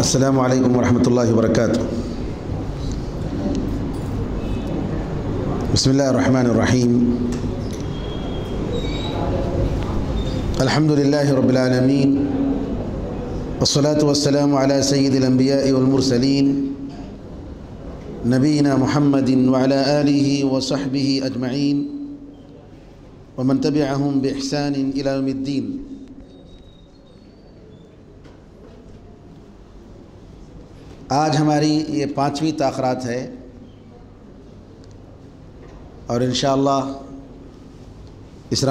السلام علیکم ورحمۃ اللہ وبرکاتہ۔ بسم اللہ الرحمن الرحیم۔ الحمد للہ رب العالمین، والصلاة والسلام علی سید الانبیاء والمرسلین، نبینا محمد وعلی آلہ وصحبہ اجمعین ومن تبعہم بإحسان الی یوم الدین۔ آج ہماری یہ 5ویں تاخرات ہے اور انشاءاللہ اس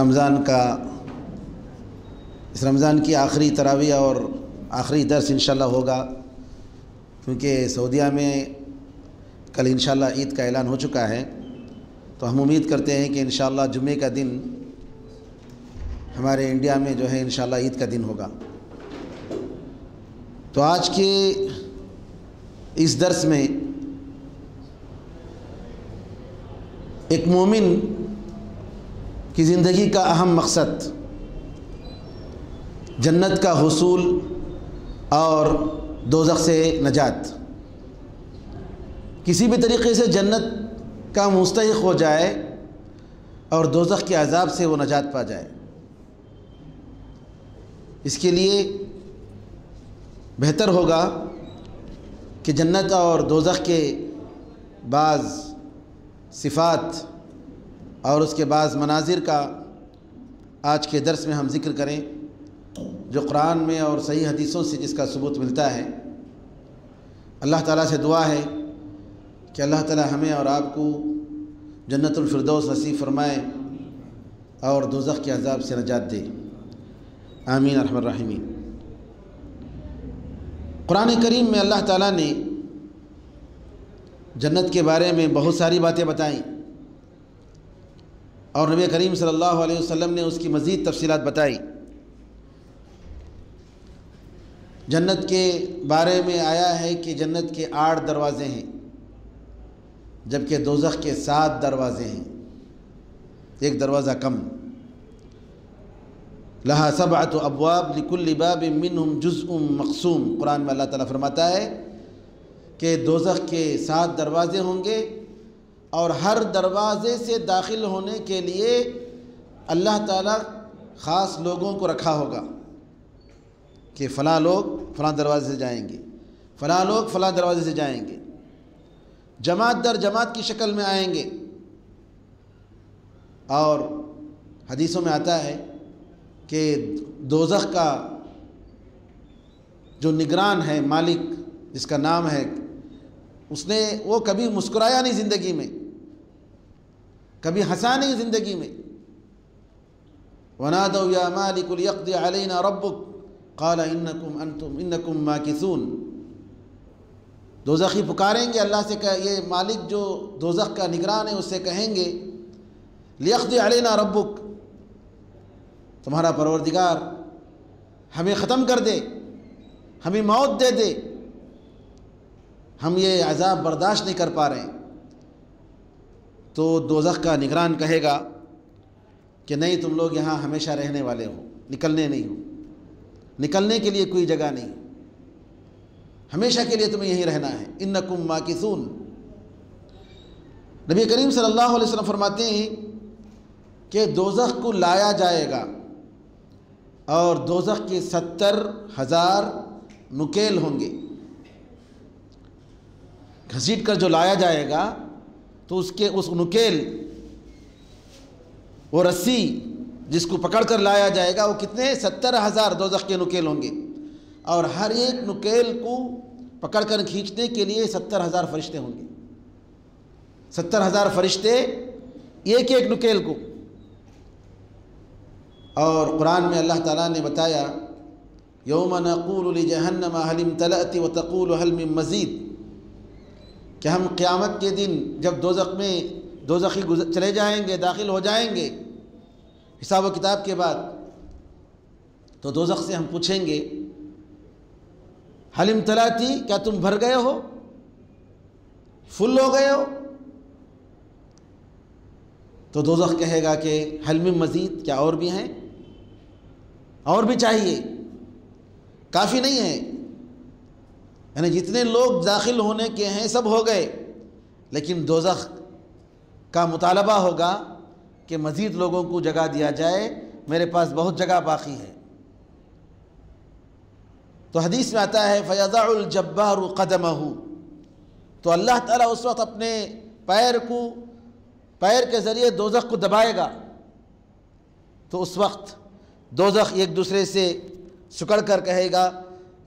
رمضان کی آخری تراویح اور آخری درس انشاءاللہ ہوگا، کیونکہ سعودیہ میں کل انشاءاللہ عید کا اعلان ہو چکا ہے، تو ہم امید کرتے ہیں کہ انشاءاللہ جمعے کا دن ہمارے انڈیا میں جو ہے انشاءاللہ عید کا دن ہوگا۔ تو آج کے اس درس میں ایک مومن کی زندگی کا اہم مقصد جنت کا حصول اور دوزخ سے نجات، کسی بھی طریقے سے جنت کا مستحق ہو جائے اور دوزخ کے عذاب سے وہ نجات پا جائے۔ اس کے لیے بہتر ہوگا کہ جنت اور دوزخ کے بعض صفات اور اس کے بعض مناظر کا آج کے درس میں ہم ذکر کریں، جو قرآن میں اور صحیح حدیثوں سے جس کا ثبوت ملتا ہے۔ اللہ تعالیٰ سے دعا ہے کہ اللہ تعالیٰ ہمیں اور آپ کو جنت الفردوس نصیب فرمائے اور دوزخ کے عذاب سے نجات دے، آمین ارحم الراحمین۔ قرآن کریم میں اللہ تعالیٰ نے جنت کے بارے میں بہت ساری باتیں بتائیں اور نبی کریم صلی اللہ علیہ وسلم نے اس کی مزید تفصیلات بتائی۔ جنت کے بارے میں آیا ہے کہ جنت کے 8 دروازے ہیں، جبکہ دوزخ کے 7 دروازے ہیں، ایک دروازہ کم۔ لہا 7 ابواب لکل باب منہم جزء مقسوم، قرآن میں اللہ تعالیٰ فرماتا ہے کہ دوزخ کے 7 دروازے ہوں گے اور ہر دروازے سے داخل ہونے کے لیے اللہ تعالیٰ خاص لوگوں کو رکھا ہوگا کہ فلاں لوگ فلاں دروازے سے جائیں گے، فلاں لوگ فلاں دروازے سے جائیں گے، جماعت در جماعت کی شکل میں آئیں گے۔ اور حدیثوں میں آتا ہے کہ دوزخ کا جو نگران ہے، مالک جس کا نام ہے، وہ کبھی مسکرایا نہیں زندگی میں، کبھی ہنسا نہیں زندگی میں۔ وَنَادَوْا يَا مَالِكُ لِيَقْضِيَ عَلَيْنَا رَبُّكَ قَالَ إِنَّكُمْ مَاكِثُونَ۔ دوزخی پکاریں گے اللہ سے کہ یہ مالک جو دوزخ کا نگران ہے اس سے کہیں گے لِيَقْضِيَ عَلَيْنَا رَبُّكَ، تمہارا پروردگار ہمیں ختم کر دے، ہمیں موت دے دے، ہم یہ عذاب برداشت نہیں کر پا رہے ہیں۔ تو دوزخ کا نگران کہے گا کہ نہیں، تم لوگ یہاں ہمیشہ رہنے والے ہو، نکلنے نہیں ہو، نکلنے کے لیے کوئی جگہ نہیں، ہمیشہ کے لیے تمہیں یہیں رہنا ہے، انکم ماکثون۔ نبی کریم صلی اللہ علیہ وسلم فرماتے ہیں کہ دوزخ کو لایا جائے گا اور دوزخ کے 70,000 نکیل ہوں گے، گھسیٹ کر جو لایا جائے گا تو اس نکیل، وہ رسی جس کو پکڑ کر لایا جائے گا، وہ کتنے 70,000 دوزخ کے نکیل ہوں گے، اور ہر ایک نکیل کو پکڑ کر کھینچنے کے لیے 70,000 فرشتے ہوں گے، 70,000 فرشتے ایک ایک نکیل کو۔ اور قرآن میں اللہ تعالیٰ نے بتایا یوم نقول لجہنم هل امتلأت وتقول هل من مزید، کہ ہم قیامت کے دن جب دوزخی چلے جائیں گے، داخل ہو جائیں گے حساب و کتاب کے بعد، تو دوزخ سے ہم پوچھیں گے حل امتلاتی، کیا تم بھر گئے ہو، فل ہو گئے ہو؟ تو دوزخ کہے گا کہ حل من مزید، کیا اور بھی ہیں، اور بھی چاہیے، کافی نہیں ہے۔ یعنی جتنے لوگ داخل ہونے کے ہیں سب ہو گئے، لیکن دوزخ کا مطالبہ ہوگا کہ مزید لوگوں کو جگہ دیا جائے، میرے پاس بہت جگہ باقی ہے۔ تو حدیث میں آتا ہے فَيَضَعُ الْجَبَّارُ قَدَمَهُ، تو اللہ تعالیٰ اس وقت اپنے پیر کے ذریعے دوزخ کو دبائے گا، تو اس وقت دوزخ ایک دوسرے سے سکڑ کر کہے گا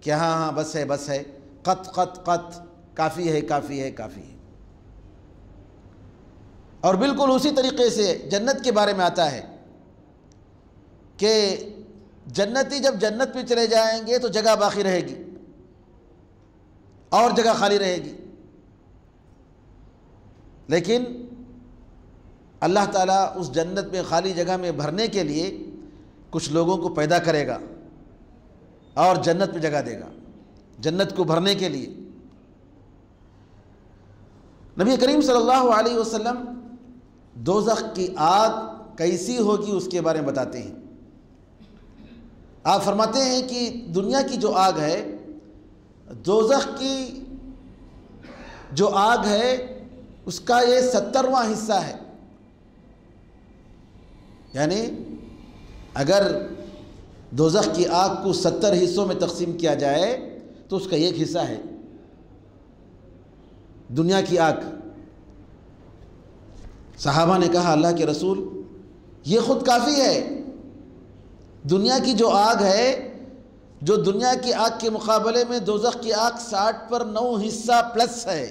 کہ ہاں ہاں بس ہے بس ہے، قط قط قط، کافی ہے کافی ہے کافی ہے۔ اور بالکل اسی طریقے سے جنت کے بارے میں آتا ہے کہ جنتی جب جنت میں چلے جائیں گے تو جگہ باقی رہے گی اور جگہ خالی رہے گی، لیکن اللہ تعالیٰ اس جنت میں خالی جگہ میں بھرنے کے لیے کچھ لوگوں کو پیدا کرے گا اور جنت میں جگہ دے گا جنت کو بھرنے کے لیے۔ نبی کریم صلی اللہ علیہ وسلم دوزخ کی آگ کیسی ہوگی اس کے بارے میں بتاتے ہیں۔ آپ فرماتے ہیں کہ دنیا کی جو آگ ہے، دوزخ کی جو آگ ہے اس کا یہ 70واں حصہ ہے، یعنی اگر دوزخ کی آگ کو 70 حصوں میں تقسیم کیا جائے تو اس کا ایک حصہ ہے دنیا کی آگ۔ صحابہ نے کہا اللہ کے رسول یہ خود کافی ہے، دنیا کی جو آگ ہے، جو دنیا کی آگ کے مقابلے میں دوزخ کی آگ 60 پر 9 حصہ پلس ہے،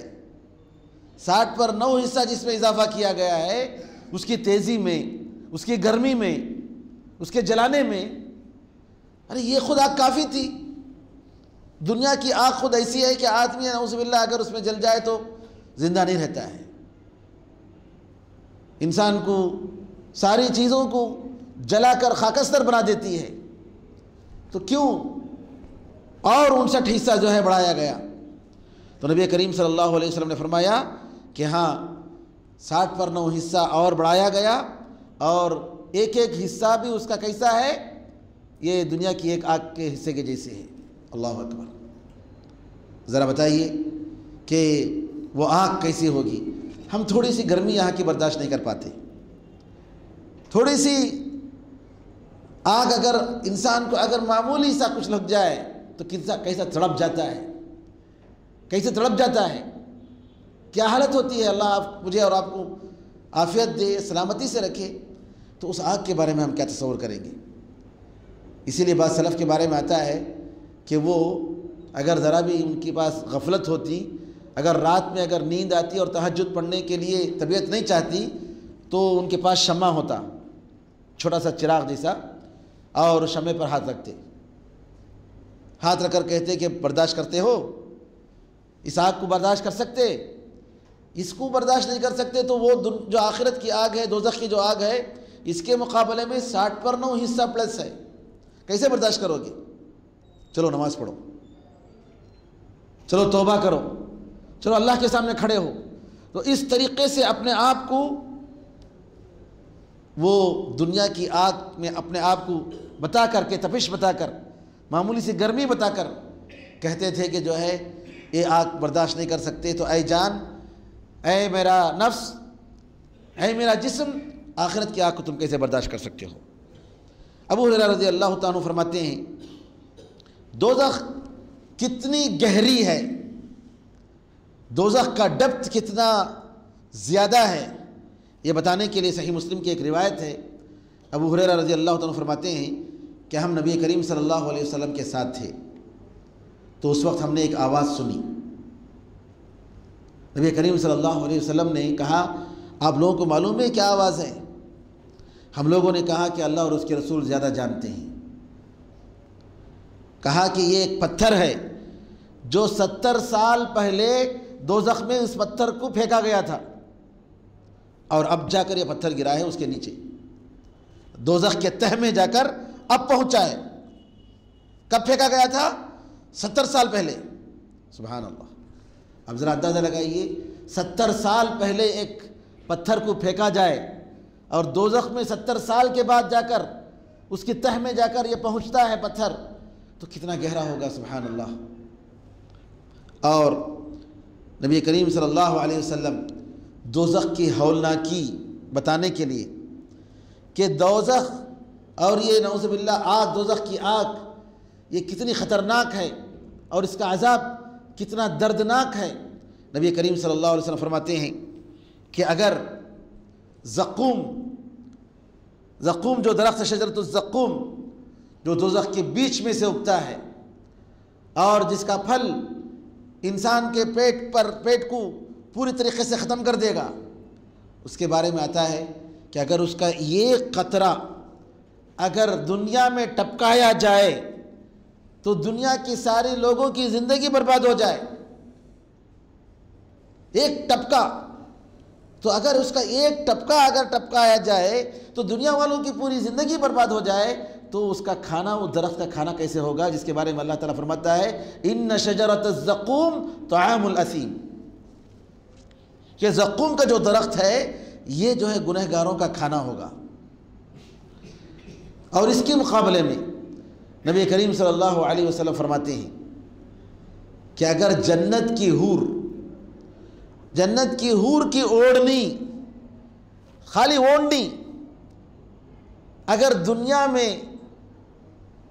60 پر 9 حصہ جس میں اضافہ کیا گیا ہے، اس کی تیزی میں، اس کی گرمی میں، اس کے جلانے میں۔ ارے یہ خود آگ کافی تھی، دنیا کی آگ خود ایسی ہے کہ آدمی نعوذ باللہ اگر اس میں جل جائے تو زندہ نہیں رہتا ہے، انسان کو ساری چیزوں کو جلا کر خاکستر بنا دیتی ہے، تو کیوں اور 59 حصہ جو ہے بڑھایا گیا؟ تو نبی کریم صلی اللہ علیہ وسلم نے فرمایا کہ ہاں 60 پر 9 حصہ اور بڑھایا گیا، اور ایک ایک حصہ بھی اس کا کیسا ہے؟ یہ دنیا کی ایک آگ کے حصے کے جیسے ہے۔ اللہ اکبر! ذرا بتائیے کہ وہ آگ کیسی ہوگی؟ ہم تھوڑی سی گرمی یہاں کی برداشت نہیں کر پاتے، تھوڑی سی آگ اگر انسان کو اگر معمولی سا کچھ لگ جائے تو کیسا تڑپ جاتا ہے، کیسے تڑپ جاتا ہے، کیا حالت ہوتی ہے۔ اللہ مجھے اور آپ کو عافیت دے، سلامتی سے رکھے۔ تو اس آگ کے بارے میں ہم کیا تصور کریں گے؟ اسی لیے بعض سلف کے بارے میں آتا ہے کہ وہ اگر ذرا بھی ان کے پاس غفلت ہوتی، اگر رات میں اگر نیند آتی اور تہجد پڑھنے کے لیے طبیعت نہیں چاہتی تو ان کے پاس شمع ہوتا، چھوٹا سا چراغ جیسا، اور شمع پر ہاتھ رکھتے، ہاتھ رکھ کر کہتے کہ برداشت کرتے ہو؟ اس آگ کو برداشت کر سکتے؟ اس کو برداشت نہیں کر سکتے تو وہ جو آخرت کی آگ ہے، دوزخ کی جو آگ ہے، اس کے مقابلے میں 60 پر 9 حصہ پلس ہے، کیسے برداشت کرو گے؟ چلو نماز پڑھو، چلو توبہ کرو، چلو اللہ کے سامنے کھڑے ہو۔ تو اس طریقے سے اپنے آپ کو وہ دنیا کی آگ میں اپنے آپ کو بتا کر کے، تپش بتا کر، معمولی سی گرمی بتا کر کہتے تھے کہ جو ہے یہ آگ برداشت نہیں کر سکتے۔ تو اے جان، اے میرا نفس، اے میرا جسم، آخرت کی آگ کو تم کیسے برداشت کر سکتے ہو؟ ابو ہریرہ رضی اللہ تعالیٰ عنہ فرماتے ہیں دوزخ کتنی گہری ہے، دوزخ کا ڈپتھ کتنا زیادہ ہے، یہ بتانے کے لیے صحیح مسلم کی ایک روایت ہے۔ ابو ہریرہ رضی اللہ تعالیٰ عنہ فرماتے ہیں کہ ہم نبی کریم صلی اللہ علیہ وسلم کے ساتھ تھے، تو اس وقت ہم نے ایک آواز سنی۔ نبی کریم صلی اللہ علیہ وسلم نے کہا آپ لوگوں کو معلوم ہے کیا آواز ہے؟ ہم لوگوں نے کہا کہ اللہ اور اس کے رسول زیادہ جانتے ہیں۔ کہا کہ یہ ایک پتھر ہے جو 70 سال پہلے دوزخ میں اس پتھر کو پھینکا گیا تھا، اور اب جا کر یہ پتھر گرا ہے اس کے نیچے، دوزخ کے تہ میں جا کر اب پہنچا ہے۔ کب پھینکا گیا تھا؟ 70 سال پہلے۔ سبحان اللہ! اب ذرا اندازہ لگائیے، 70 سال پہلے ایک پتھر کو پھینکا جائے اور دوزخ میں 70 سال کے بعد جا کر اس کی تہ میں جا کر یہ پہنچتا ہے پتھر، تو کتنا گہرا ہوگا۔ سبحان اللہ! اور نبی کریم صلی اللہ علیہ وسلم دوزخ کی ہولناکی بتانے کے لیے کہ دوزخ اور یہ نعوذ باللہ آگ، دوزخ کی آگ یہ کتنی خطرناک ہے اور اس کا عذاب کتنا دردناک ہے، نبی کریم صلی اللہ علیہ وسلم فرماتے ہیں کہ اگر زقوم جو درخت شجرۃ الزقوم جو دوزخ کے بیچ میں سے اگتا ہے اور جس کا پھل انسان کے پیٹ کو پوری طریقے سے ختم کر دے گا، اس کے بارے میں آتا ہے کہ اگر اس کا ایک قطرہ اگر دنیا میں ٹپکایا جائے تو دنیا کی سارے لوگوں کی زندگی برباد ہو جائے۔ ایک ٹپکا، تو اگر اس کا ایک ٹپکا اگر ٹپکایا جائے تو دنیا والوں کی پوری زندگی برباد ہو جائے، تو اس کا کھانا، وہ درخت کا کھانا کیسے ہوگا، جس کے بارے میں اللہ تعالیٰ فرماتا ہے ان شجرۃ الزقوم طعام الاثیم، کہ زقوم کا جو درخت ہے یہ جو ہے گنہگاروں کا کھانا ہوگا۔ اور اس کے مقابلے میں نبی کریم صلی اللہ علیہ وسلم فرماتے ہیں کہ اگر جنت کی حور کی اوڑھنی، خالی اوڑھنی اگر دنیا میں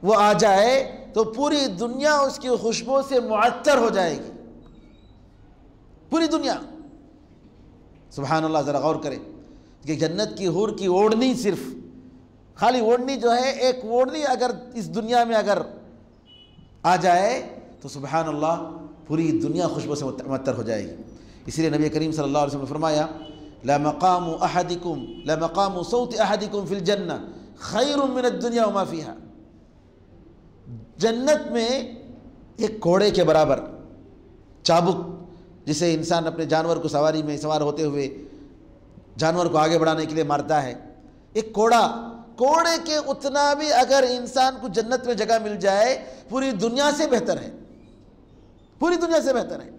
وہ آ جائے تو پوری دنیا اس کی خوشبو سے معطر ہو جائے گی، پوری دنیا۔ سبحان اللہ، ذرا غور کریں کہ جنت کی حور کی اوڑھنی، صرف خالی اوڑھنی جو ہے، ایک اوڑھنی اگر اس دنیا میں اگر آ جائے تو سبحان اللہ پوری دنیا خوشبو سے معطر ہو جائے گی۔ اسی لیے نبی کریم صلی اللہ علیہ وسلم نے فرمایا لَمَقَامُ صَوْتِ أَحَدِكُمْ فِي الْجَنَّةِ خَيْرٌ مِّنَ الدُّنْيَا وَمَا فِيهَا، جنت میں ایک گھوڑے کے برابر چابک، جسے انسان اپنے جانور کو سواری میں سوار ہوتے ہوئے جانور کو آگے بڑھانے کے لیے مارتا ہے، ایک کوڑے کے اتنا بھی اگر انسان کو جنت میں جگہ مل جائے پوری دنیا سے بہتر ہے، پوری دنیا سے بہتر ہے۔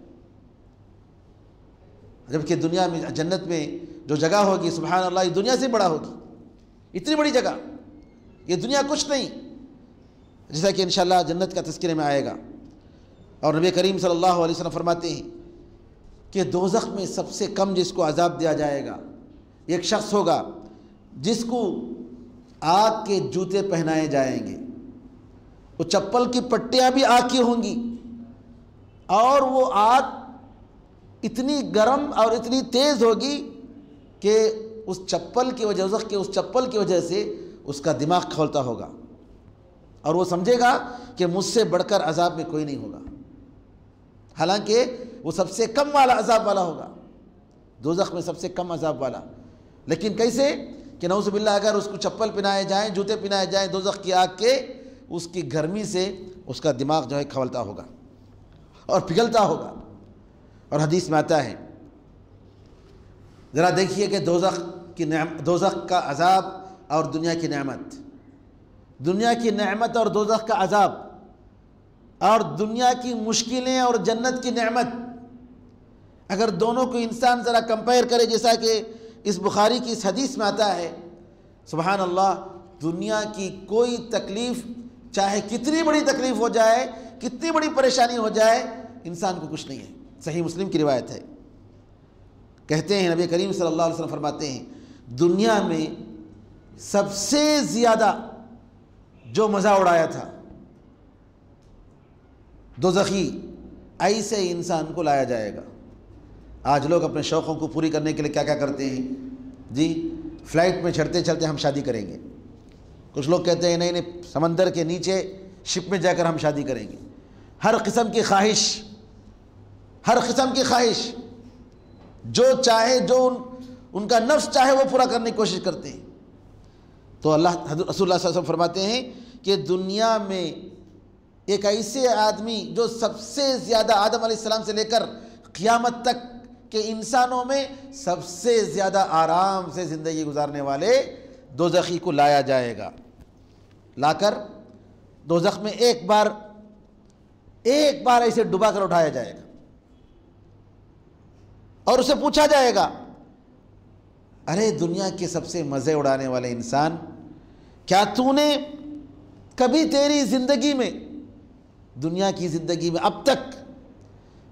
جبکہ دنیا میں، جنت میں جو جگہ ہوگی سبحان اللہ یہ دنیا سے بڑا ہوگی، اتنی بڑی جگہ، یہ دنیا کچھ نہیں، جیسا کہ انشاءاللہ جنت کا تذکرے میں آئے گا۔ اور نبی کریم صلی اللہ علیہ وسلم فرماتے ہیں کہ دوزخ میں سب سے کم جس کو عذاب دیا جائے گا ایک شخص ہوگا جس کو آگ کے جوتے پہنائے جائیں گے، وہ چپل کی پٹیاں بھی آگ کی ہوں گی، اور وہ آگ اتنی گرم اور اتنی تیز ہوگی کہ اس چپل کی وجہ، دوزخ کے اس چپل کی وجہ سے اس کا دماغ کھولتا ہوگا اور وہ سمجھے گا کہ مجھ سے بڑھ کر عذاب میں کوئی نہیں ہوگا، حالانکہ وہ سب سے کم والا عذاب والا ہوگا، دوزخ میں سب سے کم عذاب والا۔ لیکن کیسے کہ نعوذ باللہ اگر اس کو چپل پہنائے جائیں، جوتے پہنائے جائیں دوزخ کی آگ کے، اس کی گرمی سے اس کا دماغ جو ہے کھولتا ہوگا اور پگھلتا ہوگا۔ اور حدیث میں آتا ہے، ذرا دیکھیے کہ دوزخ کا عذاب اور دنیا کی نعمت، دنیا کی نعمت اور دوزخ کا عذاب، اور دنیا کی مشکلیں اور جنت کی نعمت، اگر دونوں کو انسان ذرا کمپیئر کرے، جیسا کہ اس بخاری کی اس حدیث میں آتا ہے، سبحان اللہ دنیا کی کوئی تکلیف، چاہے کتنی بڑی تکلیف ہو جائے، کتنی بڑی پریشانی ہو جائے، انسان کو کچھ نہیں ہے۔ صحیح مسلم کی روایت ہے، کہتے ہیں نبی کریم صلی اللہ علیہ وسلم فرماتے ہیں دنیا میں سب سے زیادہ جو مزہ اڑایا تھا دوزخی، ایسے انسان کو لایا جائے گا۔ آج لوگ اپنے شوقوں کو پوری کرنے کے لیے کیا کیا کرتے ہیں جی، فلائٹ میں چڑھتے چلتے ہم شادی کریں گے، کچھ لوگ کہتے ہیں نہیں نہیں سمندر کے نیچے شپ میں جا کر ہم شادی کریں گے، ہر قسم کی خواہش، ہر قسم کی خواہش جو چاہے، جو ان کا نفس چاہے وہ پورا کرنے کی کوشش کرتے ہیں۔ تو رسول اللہ صلی اللہ علیہ وسلم فرماتے ہیں کہ دنیا میں ایک ایسے آدمی جو سب سے زیادہ، آدم علیہ السلام سے لے کر قیامت تک کے انسانوں میں سب سے زیادہ آرام سے زندگی گزارنے والے دوزخی کو لایا جائے گا، لا کر دوزخ میں ایک بار ایسے ڈبا کر اٹھایا جائے گا اور اسے پوچھا جائے گا ارے دنیا کے سب سے مزے اڑانے والے انسان، کیا تو نے کبھی تیری زندگی میں، دنیا کی زندگی میں اب تک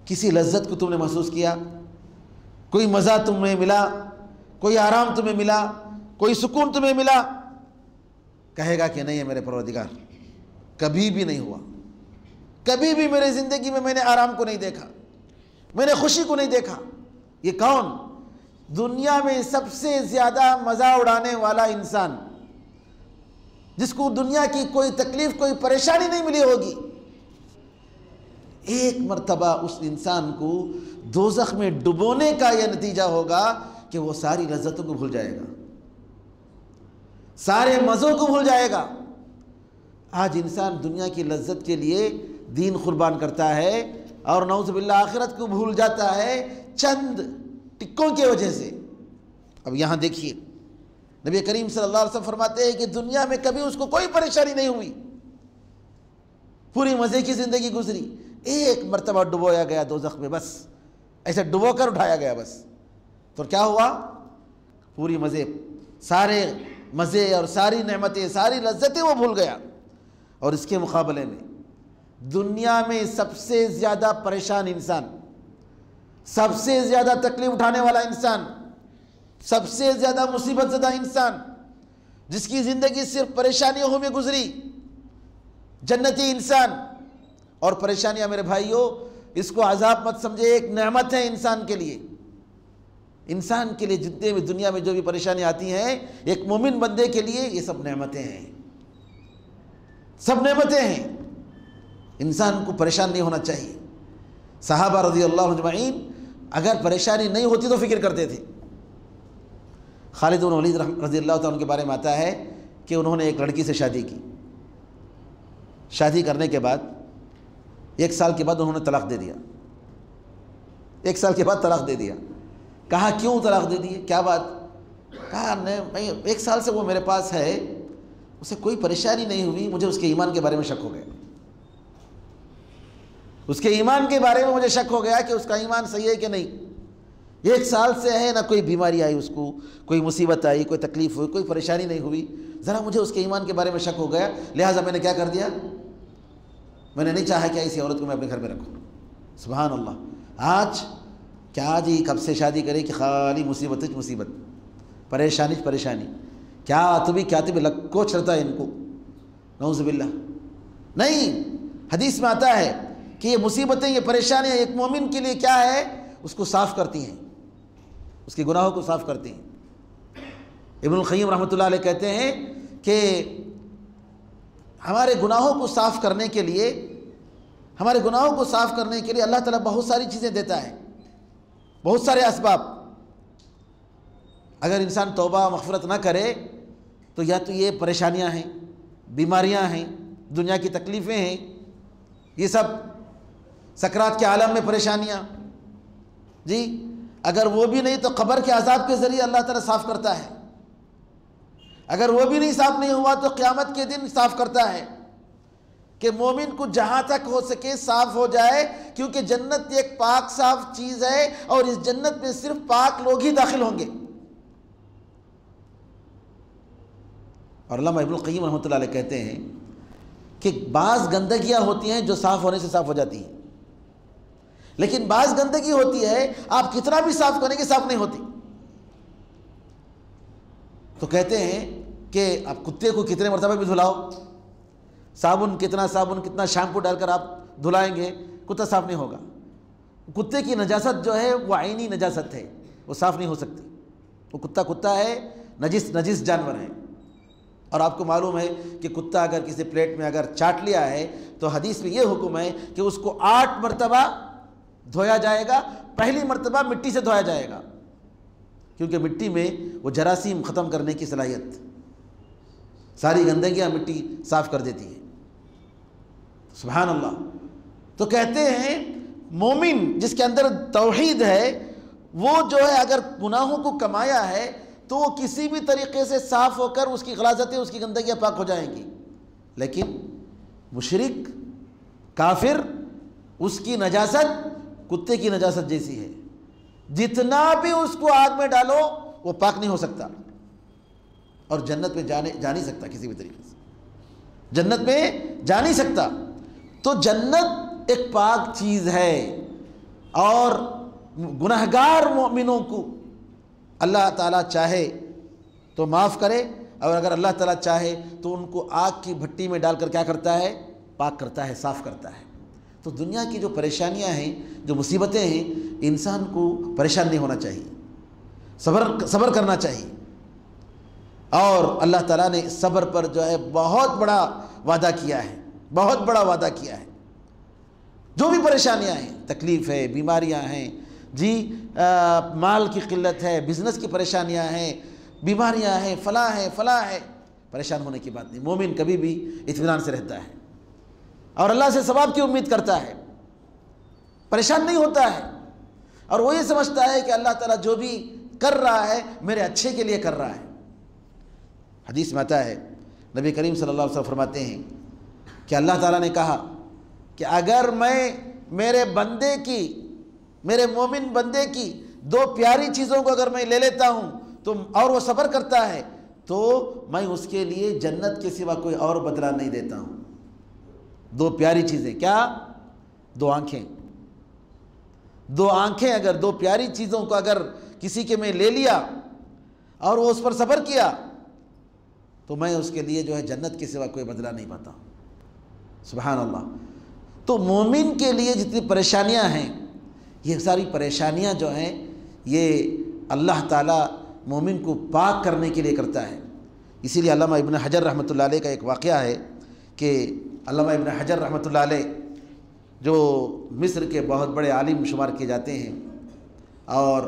کسی لذت کو تم نے محسوس کیا؟ کوئی مزہ تمہیں ملا؟ کوئی آرام تمہیں ملا؟ کوئی سکون تمہیں ملا؟ کہے گا کہ نہیں ہے میرے پروردگار، کبھی بھی نہیں ہوا، کبھی بھی میرے زندگی میں نے آرام کو نہیں دیکھا، میں نے خوشی کو نہیں دیکھا۔ یہ کون؟ دنیا میں سب سے زیادہ مزہ اڑانے والا انسان، جس کو دنیا کی کوئی تکلیف کوئی پریشانی نہیں ملی ہوگی، ایک مرتبہ اس انسان کو دوزخ میں ڈبونے کا یہ نتیجہ ہوگا کہ وہ ساری لذتوں کو بھول جائے گا، سارے مزوں کو بھول جائے گا۔ آج انسان دنیا کی لذت کے لیے دین قربان کرتا ہے اور نعوذ باللہ آخرت کو بھول جاتا ہے چند ٹکوں کی وجہ سے۔ اب یہاں دیکھیے نبی کریم صلی اللہ علیہ وسلم فرماتے ہیں کہ دنیا میں کبھی اس کو کوئی پریشانی نہیں ہوئی، پوری مزے کی زندگی گزری، ایک مرتبہ ڈبویا گیا دوزخ میں، بس ایسے ڈبو کر اٹھایا گیا بس، تو کیا ہوا؟ پوری مزے، سارے مزے اور ساری نعمتیں، ساری لذتیں وہ بھول گیا۔ اور اس کے مقابلے میں دنیا میں سب سے زیادہ پریشان انسان، سب سے زیادہ تکلیف اٹھانے والا انسان، سب سے زیادہ مصیبت زدہ انسان، جس کی زندگی صرف پریشانیوں میں گزری، جنتی انسان۔ اور پریشانیاں میرے بھائیوں اس کو عذاب مت سمجھے، ایک نعمت ہے انسان کے لیے۔ انسان کے لیے جتنے بھی دنیا میں جو بھی پریشانیاں آتی ہیں، ایک مومن بندے کے لیے یہ سب نعمتیں ہیں، سب نعمتیں ہیں۔ انسان کو پریشان نہیں ہونا چاہیے۔ صحابہ رضی اللہ عنہ اجمعین اگر پریشانی نہیں ہوتی تو فکر کرتے تھے۔ خالد بن ولید رضی اللہ تعالیٰ عنہ کے بارے میں آتا ہے کہ انہوں نے ایک لڑکی سے شادی کی، شادی کرنے کے بعد 1 سال کے بعد انہوں نے طلاق دے دیا، 1 سال کے بعد طلاق دے دیا۔ کہا کیوں طلاق دے دیے، کیا بات؟ کہا نہیں 1 سال سے وہ میرے پاس ہے، اسے کوئی پریشانی نہیں ہوئی، مجھے اس کے ایمان کے بارے میں شک ہو گیا، اس کے ایمان کے بارے میں مجھے شک ہو گیا کہ اس کا ایمان صحیح ہے کہ نہیں۔ 1 سال سے ہے نہ کوئی بیماری آئی اس کو، کوئی مصیبت آئی، کوئی تکلیف ہوئی، کوئی پریشانی نہیں ہوئی، ذرا مجھے اس کے ایمان کے بارے میں شک ہو گیا، لہٰذا میں نے کیا کر دیا، میں نے نہیں چاہا کہ ایسی عورت کو میں اپنے گھر میں رکھوں۔ سبحان اللہ۔ آج کیا جی کب سے شادی کرے کہ خالی مصیبت مصیبت، پریشانی پریشانی، کیا بھی لکو چڑھتا ہے ان کو، نعوذ باللہ۔ نہیں، حدیث میں آتا ہے کہ یہ مصیبتیں، یہ پریشانیاں ایک مومن کے لیے کیا ہے، اس کو صاف کرتی ہیں، اس کے گناہوں کو صاف کرتی ہیں۔ ابن القیم رحمۃ اللہ علیہ کہتے ہیں کہ ہمارے گناہوں کو صاف کرنے کے لیے، ہمارے گناہوں کو صاف کرنے کے لیے اللہ تعالیٰ بہت ساری چیزیں دیتا ہے، بہت سارے اسباب۔ اگر انسان توبہ مغفرت نہ کرے تو یا تو یہ پریشانیاں ہیں، بیماریاں ہیں، دنیا کی تکلیفیں ہیں، یہ سب سکرات کے عالم میں پریشانیاں جی، اگر وہ بھی نہیں تو قبر کے عذاب کے ذریعے اللہ تعالیٰ صاف کرتا ہے، اگر وہ بھی نہیں صاف نہیں ہوا تو قیامت کے دن صاف کرتا ہے کہ مومن کو جہاں تک ہو سکے صاف ہو جائے، کیونکہ جنت ایک پاک صاف چیز ہے اور اس جنت میں صرف پاک لوگ ہی داخل ہوں گے۔ اور علامہ ابن القیم رحمۃ اللہ علیہ کہتے ہیں کہ بعض گندگیاں ہوتی ہیں جو صاف ہونے سے صاف ہو جاتی ہیں، لیکن بعض گندگی ہوتی ہے آپ کتنا بھی صاف کریں گے صاف نہیں ہوتی۔ تو کہتے ہیں کہ آپ کتے کو کتنے مرتبہ بھی دھلاؤ، صابن کتنا شیمپو ڈال کر آپ دھلائیں گے، کتا صاف نہیں ہوگا۔ کتے کی نجاست جو ہے وہ عینی نجاست ہے، وہ صاف نہیں ہو سکتی، وہ کتا ہے، نجس جانور ہے۔ اور آپ کو معلوم ہے کہ کتا اگر کسی پلیٹ میں اگر چاٹ لیا ہے تو حدیث میں یہ حکم ہے کہ اس کو 8 مرتبہ دھویا جائے گا، پہلی مرتبہ مٹی سے دھویا جائے گا، کیونکہ مٹی میں وہ جراثیم ختم کرنے کی صلاحیت، ساری گندگیاں مٹی صاف کر دیتی ہے۔ سبحان اللہ۔ تو کہتے ہیں مومن جس کے اندر توحید ہے وہ جو ہے اگر گناہوں کو کمایا ہے تو وہ کسی بھی طریقے سے صاف ہو کر اس کی غلاظتیں، اس کی گندگیاں پاک ہو جائیں گی، لیکن مشرک کافر اس کی نجاست کتے کی نجاست جیسی ہے، جتنا بھی اس کو آگ میں ڈالو وہ پاک نہیں ہو سکتا اور جنت میں جا نہیں سکتا، کسی بھی طریقے سے جنت میں جا نہیں سکتا۔ تو جنت ایک پاک چیز ہے، اور گنہگار مومنوں کو اللہ تعالیٰ چاہے تو معاف کرے، اور اگر اللہ تعالیٰ چاہے تو ان کو آگ کی بھٹی میں ڈال کر کیا کرتا ہے؟ پاک کرتا ہے، صاف کرتا ہے۔ تو دنیا کی جو پریشانیاں ہیں، جو مصیبتیں ہیں، انسان کو پریشان نہیں ہونا چاہیے، صبر کرنا چاہیے۔ اور اللہ تعالیٰ نے صبر پر جو ہے بہت بڑا وعدہ کیا ہے، بہت بڑا وعدہ کیا ہے۔ جو بھی پریشانیاں ہیں، تکلیف ہے، بیماریاں ہیں، جی مال کی قلت ہے، بزنس کی پریشانیاں ہیں، بیماریاں ہیں، فلاح ہے، پریشان ہونے کی بات نہیں۔ مومن کبھی بھی اطمینان سے رہتا ہے اور اللہ سے ثواب کی امید کرتا ہے، پریشان نہیں ہوتا ہے، اور وہ یہ سمجھتا ہے کہ اللہ تعالیٰ جو بھی کر رہا ہے میرے اچھے کے لیے کر رہا ہے۔ حدیث میں آتا ہے، نبی کریم صلی اللہ علیہ وسلم فرماتے ہیں کہ اللہ تعالیٰ نے کہا کہ اگر میں میرے مومن بندے کی دو پیاری چیزوں کو اگر میں لے لیتا ہوں تو اور وہ صبر کرتا ہے تو میں اس کے لیے جنت کے سوا کوئی اور بدلہ نہیں دیتا ہوں۔ دو پیاری چیزیں کیا؟ دو آنکھیں اگر دو پیاری چیزوں کو اگر کسی کے میں لے لیا اور وہ اس پر صبر کیا تو میں اس کے لیے جو ہے جنت کے سوا کوئی بدلہ نہیں پاتا۔ سبحان اللہ۔ تو مومن کے لیے جتنی پریشانیاں ہیں، یہ ساری پریشانیاں جو ہیں یہ اللہ تعالیٰ مومن کو پاک کرنے کے لیے کرتا ہے۔ اسی لیے علامہ ابن حجر رحمۃ اللہ علیہ کا ایک واقعہ ہے کہ علامہ ابن حجر رحمۃ اللہ علیہ جو مصر کے بہت بڑے عالم شمار کیے جاتے ہیں، اور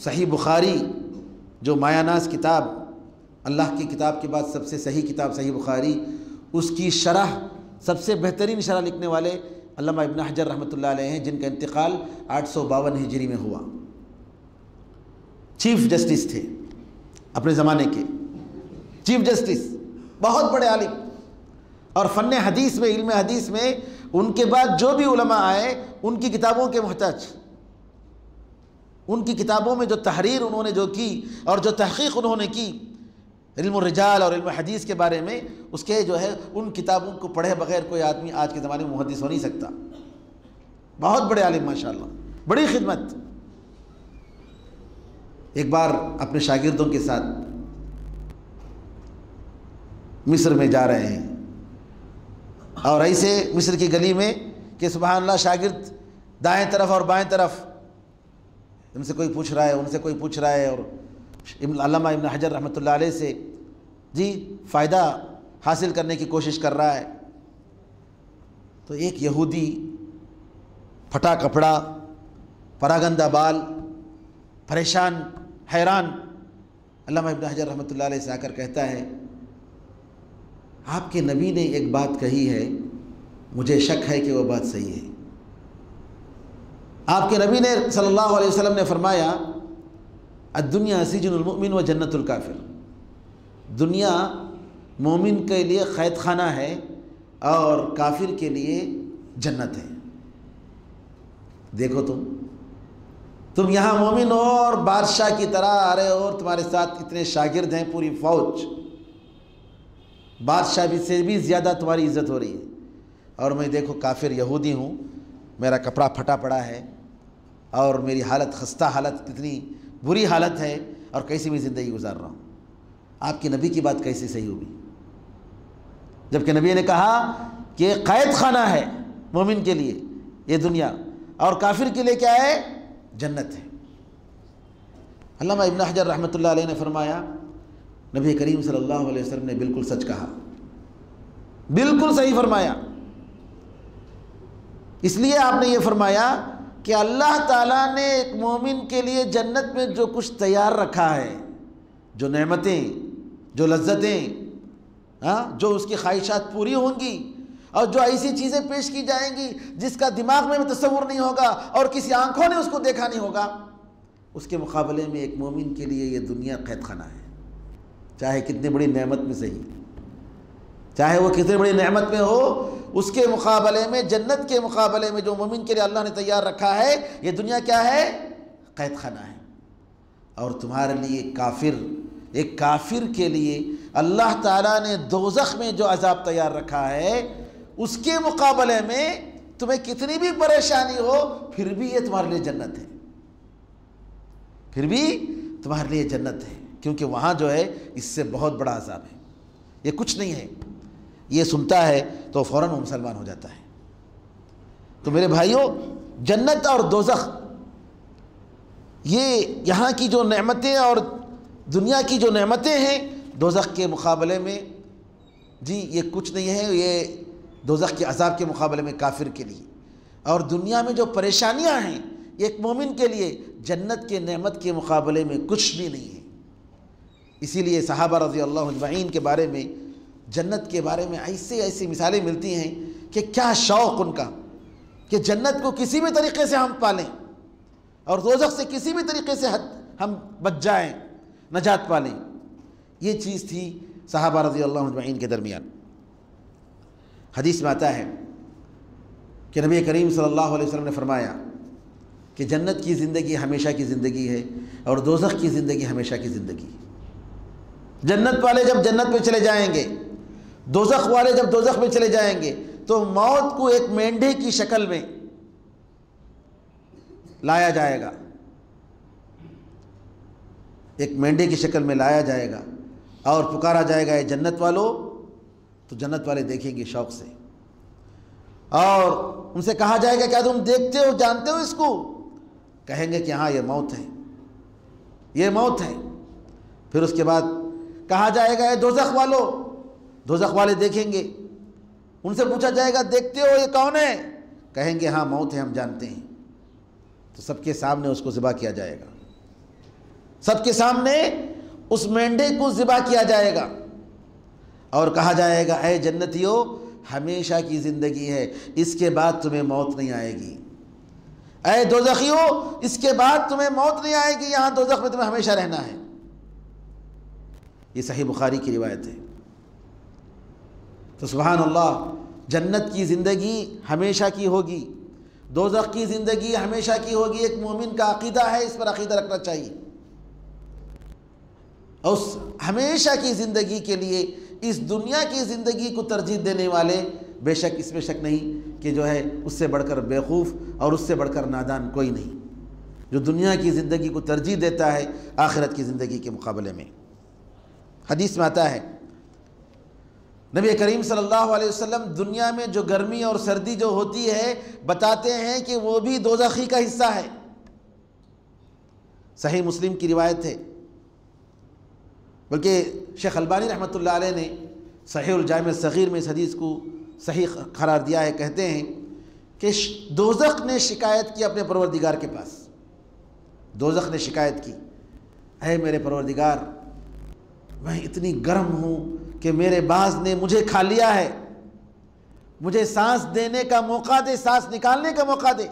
صحیح بخاری جو مایہ ناز کتاب، اللہ کی کتاب کے بعد سب سے صحیح کتاب صحیح بخاری، اس کی شرح سب سے بہترین شرح لکھنے والے علامہ ابن حجر رحمۃ اللہ علیہ ہیں، جن کا انتقال 852 ہجری میں ہوا۔ چیف جسٹس تھے اپنے زمانے کے، چیف جسٹس، بہت بڑے عالم، اور فن حدیث میں، علم حدیث میں ان کے بعد جو بھی علماء آئے ان کی کتابوں کے محتاج، ان کی کتابوں میں جو تحریر انہوں نے جو کی اور جو تحقیق انہوں نے کی علم الرجال اور علم حدیث کے بارے میں، اس کے جو ہے ان کتابوں کو پڑھے بغیر کوئی آدمی آج کے زمانے میں محدث ہو نہیں سکتا۔ بہت بڑے عالم ماشاءاللہ، بڑی خدمت۔ ایک بار اپنے شاگردوں کے ساتھ مصر میں جا رہے ہیں، اور ایسے مصر کی گلی میں کہ سبحان اللہ، شاگرد دائیں طرف اور بائیں طرف، ان سے کوئی پوچھ رہا ہے، ان سے کوئی پوچھ رہا ہے، اور علامہ ابن حجر رحمۃ اللہ علیہ سے جی فائدہ حاصل کرنے کی کوشش کر رہا ہے۔ تو ایک یہودی پھٹا کپڑا، پراگندہ بال، پریشان، حیران، علامہ ابن حجر رحمۃ اللہ علیہ سے آ کر کہتا ہے، آپ کے نبی نے ایک بات کہی ہے، مجھے شک ہے کہ وہ بات صحیح ہے۔ آپ کے نبی نے صلی اللہ علیہ وسلم نے فرمایا، الدنیا سجن المؤمن و جنت الکافر، دنیا مومن کے لیے قید خانہ ہے اور کافر کے لیے جنت ہے۔ دیکھو تم یہاں مومن ہو اور بادشاہ کی طرح آ رہے ہو، اور تمہارے ساتھ اتنے شاگرد ہیں، پوری فوج، بادشاہ بھی سے بھی زیادہ تمہاری عزت ہو رہی ہے، اور میں دیکھو کافر یہودی ہوں، میرا کپڑا پھٹا پڑا ہے اور میری حالت خستہ حالت، کتنی بری حالت ہے، اور کیسی بھی زندگی گزار رہا ہوں، آپ کے نبی کی بات کیسے صحیح ہوگی؟ جبکہ نبی نے کہا کہ یہ قید خانہ ہے مومن کے لیے یہ دنیا، اور کافر کے لیے کیا ہے؟ جنت ہے۔ علامہ ابن حجر رحمۃ اللہ علیہ نے فرمایا، نبی کریم صلی اللہ علیہ وسلم نے بالکل سچ کہا، بالکل صحیح فرمایا۔ اس لیے آپ نے یہ فرمایا کہ اللہ تعالیٰ نے ایک مومن کے لیے جنت میں جو کچھ تیار رکھا ہے، جو نعمتیں، جو لذتیں، جو اس کی خواہشات پوری ہوں گی، اور جو ایسی چیزیں پیش کی جائیں گی جس کا دماغ میں تصور نہیں ہوگا اور کسی آنکھوں نے اس کو دیکھا نہیں ہوگا، اس کے مقابلے میں ایک مومن کے لیے یہ دنیا قید خانہ ہے، چاہے کتنی بڑی نعمت میں صحیح، چاہے وہ کتنی بڑی نعمت میں ہو، اس کے مقابلے میں، جنت کے مقابلے میں جو مومن کے لیے اللہ نے تیار رکھا ہے، یہ دنیا کیا ہے؟ قید خانہ ہے۔ اور تمہارے لیے کافر، ایک کافر کے لیے اللہ تعالیٰ نے دوزخ میں جو عذاب تیار رکھا ہے، اس کے مقابلے میں تمہیں کتنی بھی پریشانی ہو پھر بھی یہ تمہارے لیے جنت ہے، پھر بھی تمہارے لیے جنت ہے، کیونکہ وہاں جو ہے اس سے بہت بڑا عذاب ہے، یہ کچھ نہیں ہے۔ یہ سنتا ہے تو فوراً وہ مسلمان ہو جاتا ہے۔ تو میرے بھائیوں، جنت اور دوزخ یہ یہاں کی جو نعمتیں اور دنیا کی جو نعمتیں ہیں، دوزخ کے مقابلے میں جی یہ کچھ نہیں ہے، یہ دوزخ کے عذاب کے مقابلے میں کافر کے لیے، اور دنیا میں جو پریشانیاں ہیں ایک مومن کے لیے جنت کے نعمت کے مقابلے میں کچھ بھی نہیں ہے۔ اسی لیے صحابہ رضی اللہ اجمعین کے بارے میں، جنت کے بارے میں ایسی مثالیں ملتی ہیں کہ کیا شوق ان کا کہ جنت کو کسی بھی طریقے سے ہم پالیں اور دوزخ سے کسی بھی طریقے سے ہم بچ جائیں، نجات پالیں۔ یہ چیز تھی صحابہ رضی اللہ اجمعین کے درمیان۔ حدیث میں آتا ہے کہ نبی کریم صلی اللہ علیہ وسلم نے فرمایا کہ جنت کی زندگی ہمیشہ کی زندگی ہے اور دوزخ کی زندگی ہمیشہ کی زندگی ہے۔ جنت والے جب جنت میں چلے جائیں گے، دوزخ والے جب دوزخ میں چلے جائیں گے تو موت کو ایک مینڈھے کی شکل میں لایا جائے گا، ایک مینڈھے کی شکل میں لایا جائے گا اور پکارا جائے گا، اے جنت والو، تو جنت والے دیکھیں گے شوق سے، اور ان سے کہا جائے گا کیا تم دیکھتے ہو، جانتے ہو اس کو؟ کہیں گے کہ ہاں یہ موت ہے، یہ موت ہے۔ پھر اس کے بعد کہا جائے گا اے دوزخ والو، دوزخ والے دیکھیں گے، ان سے پوچھا جائے گا دیکھتے ہو یہ کون ہے؟ کہیں گے ہاں موت ہے، ہم جانتے ہیں۔ تو سب کے سامنے اس کو ذبح کیا جائے گا، سب کے سامنے اس مینڈے کو ذبح کیا جائے گا اور کہا جائے گا اے جنتیو، ہمیشہ کی زندگی ہے، اس کے بعد تمہیں موت نہیں آئے گی۔ اے دوزخیو، اس کے بعد تمہیں موت نہیں آئے گی، یہاں دوزخ میں تمہیں ہمیشہ رہنا ہے۔ یہ صحیح بخاری کی روایت ہے۔ تو سبحان اللہ، جنت کی زندگی ہمیشہ کی ہوگی، دوزخ کی زندگی ہمیشہ کی ہوگی۔ ایک مومن کا عقیدہ ہے، اس پر عقیدہ رکھنا چاہیے۔ اس ہمیشہ کی زندگی کے لیے اس دنیا کی زندگی کو ترجیح دینے والے بے شک اس میں شک نہیں کہ جو ہے اس سے بڑھ کر بیوقوف اور اس سے بڑھ کر نادان کوئی نہیں، جو دنیا کی زندگی کو ترجیح دیتا ہے آخرت کی زندگی کے مقابلے میں۔ حدیث میں آتا ہے نبی کریم صلی اللہ علیہ وسلم دنیا میں جو گرمی اور سردی جو ہوتی ہے بتاتے ہیں کہ وہ بھی دوزخی کا حصہ ہے۔ صحیح مسلم کی روایت ہے، بلکہ شیخ البانی رحمۃ اللہ علیہ نے صحیح الجامع الصغیر میں اس حدیث کو صحیح قرار دیا ہے۔ کہتے ہیں کہ دوزخ نے شکایت کی اپنے پروردگار کے پاس، دوزخ نے شکایت کی، اے میرے پروردگار، میں اتنی گرم ہوں کہ میرے باز نے مجھے کھا لیا ہے، مجھے سانس دینے کا موقع دے، سانس نکالنے کا موقع دے۔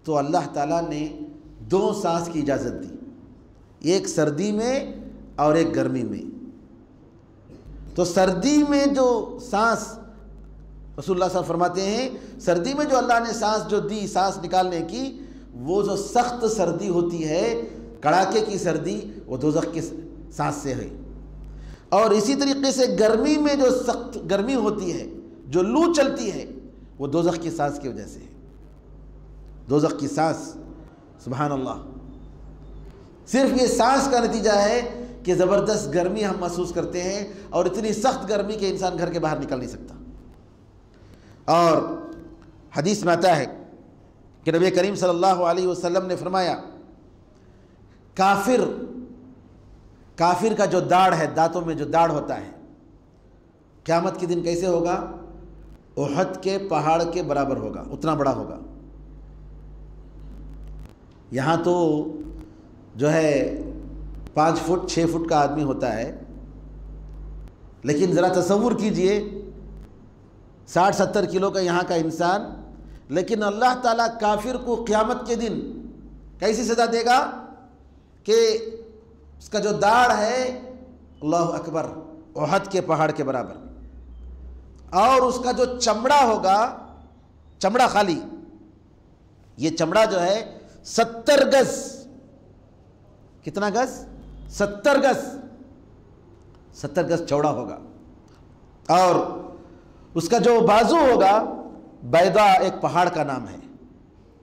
تو اللہ تعالیٰ نے 2 سانس کی اجازت دی، ایک سردی میں اور ایک گرمی میں۔ تو سردی میں جو سانس، رسول اللہ صلی اللہ علیہ وسلم فرماتے ہیں سردی میں جو اللہ نے سانس جو دی، سانس نکالنے کی، وہ جو سخت سردی ہوتی ہے، کڑاکے کی سردی، وہ دوزخ کی سانس سے ہے۔ اور اسی طریقے سے گرمی میں جو سخت گرمی ہوتی ہے، جو لو چلتی ہے، وہ دوزخ کی سانس کی وجہ سے ہے۔ دوزخ کی سانس، سبحان اللہ، صرف یہ سانس کا نتیجہ ہے کہ زبردست گرمی ہم محسوس کرتے ہیں، اور اتنی سخت گرمی کہ انسان گھر کے باہر نکل نہیں سکتا۔ اور حدیث میں آتا ہے کہ نبی کریم صلی اللہ علیہ وسلم نے فرمایا کافر کا جو داڑھ ہے، دانتوں میں جو داڑھ ہوتا ہے، قیامت کے دن کیسے ہوگا؟ احد کے پہاڑ کے برابر ہوگا، اتنا بڑا ہوگا۔ یہاں تو جو ہے 5 فٹ 6 فٹ کا آدمی ہوتا ہے، لیکن ذرا تصور کیجئے 60-70 کلو کا یہاں کا انسان، لیکن اللہ تعالیٰ کافر کو قیامت کے دن کیسی سزا دے گا کہ اس کا جو داڑھ ہے، اللہ اکبر، احد کے پہاڑ کے برابر، اور اس کا جو چمڑا ہوگا، چمڑا خالی، یہ چمڑا جو ہے 70 گز، کتنا گز؟ 70 گز، 70 گز چوڑا ہوگا، اور اس کا جو بازو ہوگا بیضا ایک پہاڑ کا نام ہے.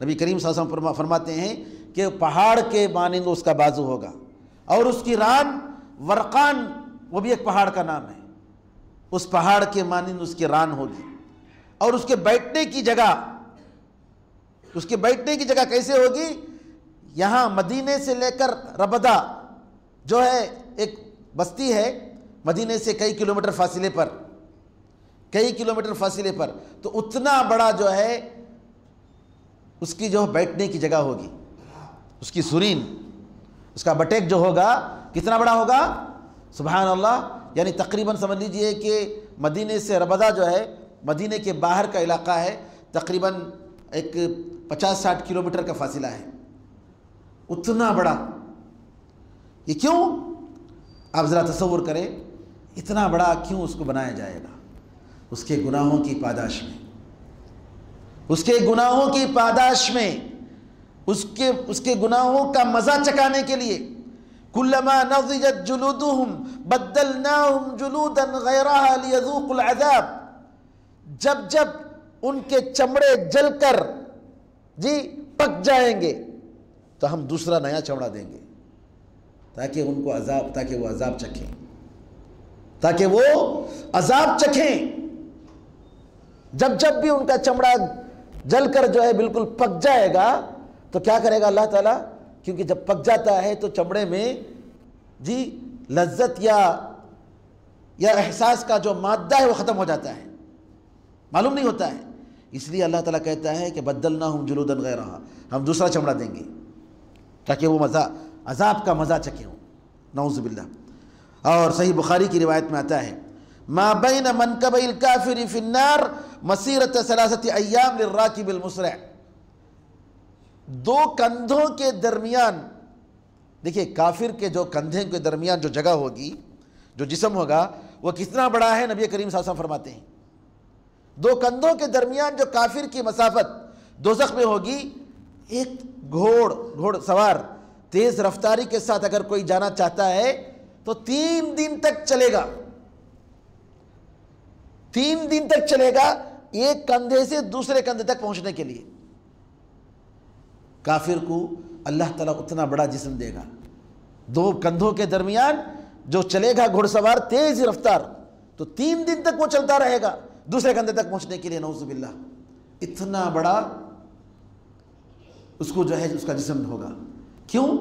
نبی کریم صلی اللہ علیہ وسلم فرماتے ہیں کہ پہاڑ کے مانند اس کا بازو ہوگا, اور اس کی ران ورقان, وہ بھی ایک پہاڑ کا نام ہے, اس پہاڑ کے مانند اس کی ران ہوگی. اور اس کے بیٹھنے کی جگہ کیسے ہوگی؟ یہاں مدینے سے لے کر ربدہ جو ہے ایک بستی ہے, مدینے سے کئی کلومیٹر فاصلے پر, تو اتنا بڑا جو ہے اس کی جو بیٹھنے کی جگہ ہوگی, اس کی سرین, اس کا بٹیک جو ہوگا کتنا بڑا ہوگا, سبحان اللہ. یعنی تقریباً سمجھ لیجئے کہ مدینے سے ربدہ جو ہے مدینے کے باہر کا علاقہ ہے, تقریباً ایک 50-60 کلومیٹر کا فاصلہ ہے, اتنا بڑا. یہ کیوں؟ آپ ذرا تصور کریں, اتنا بڑا کیوں اس کو بنایا جائے گا؟ اس کے گناہوں کی پاداش میں, اس کے گناہوں کا مزہ چکانے کے لیے. کلما نضجت جلودہم بدلناہم جلودا غیرہا لیذوقوا العذاب. جب ان کے چمڑے جل کر پک جائیں گے تو ہم دوسرا نیا چمڑا دیں گے تاکہ وہ عذاب چکھیں. جب بھی ان کا چمڑا جل کر جو ہے بالکل پک جائے گا تو کیا کرے گا اللہ تعالیٰ؟ کیونکہ جب پک جاتا ہے تو چمڑے میں لذت یا احساس کا جو مادہ ہے وہ ختم ہو جاتا ہے, معلوم نہیں ہوتا ہے. اس لیے اللہ تعالیٰ کہتا ہے کہ بدلناہم جلودا غیرہا, ہم دوسرا چمڑا دیں گے تاکہ وہ عذاب کا مزہ چکھیں. نعوذ باللہ. اور صحیح بخاری کی روایت میں آتا ہے ما بین منکبی الکافر فی النار مسیرۃ 3 ایام للراکب المسرع. 2 کندھوں کے درمیان, دیکھیے کافر کے جو کندھے کے درمیان جو جگہ ہوگی, جو جسم ہوگا, وہ کتنا بڑا ہے؟ نبی کریم صلی اللہ علیہ وسلم فرماتے ہیں 2 کندھوں کے درمیان جو کافر کی مسافت دوزخ میں ہوگی, ایک گھوڑ سوار تیز رفتاری کے ساتھ اگر کوئی جانا چاہتا ہے تو 3 دن تک چلے گا. 3 دن تک چلے گا ایک کندھے سے دوسرے کندھے تک پہنچنے کے لیے. کافر کو اللہ تعالیٰ اتنا بڑا جسم دے گا, 2 کندھوں کے درمیان جو چلے گا گھوڑ سوار تیز رفتار, تو 3 دن تک وہ چلتا رہے گا دوسرے کندھے تک پہنچنے کے لیے. نعوذ باللہ. اتنا بڑا اس کو جو ہے اس کا جسم ہوگا. کیوں؟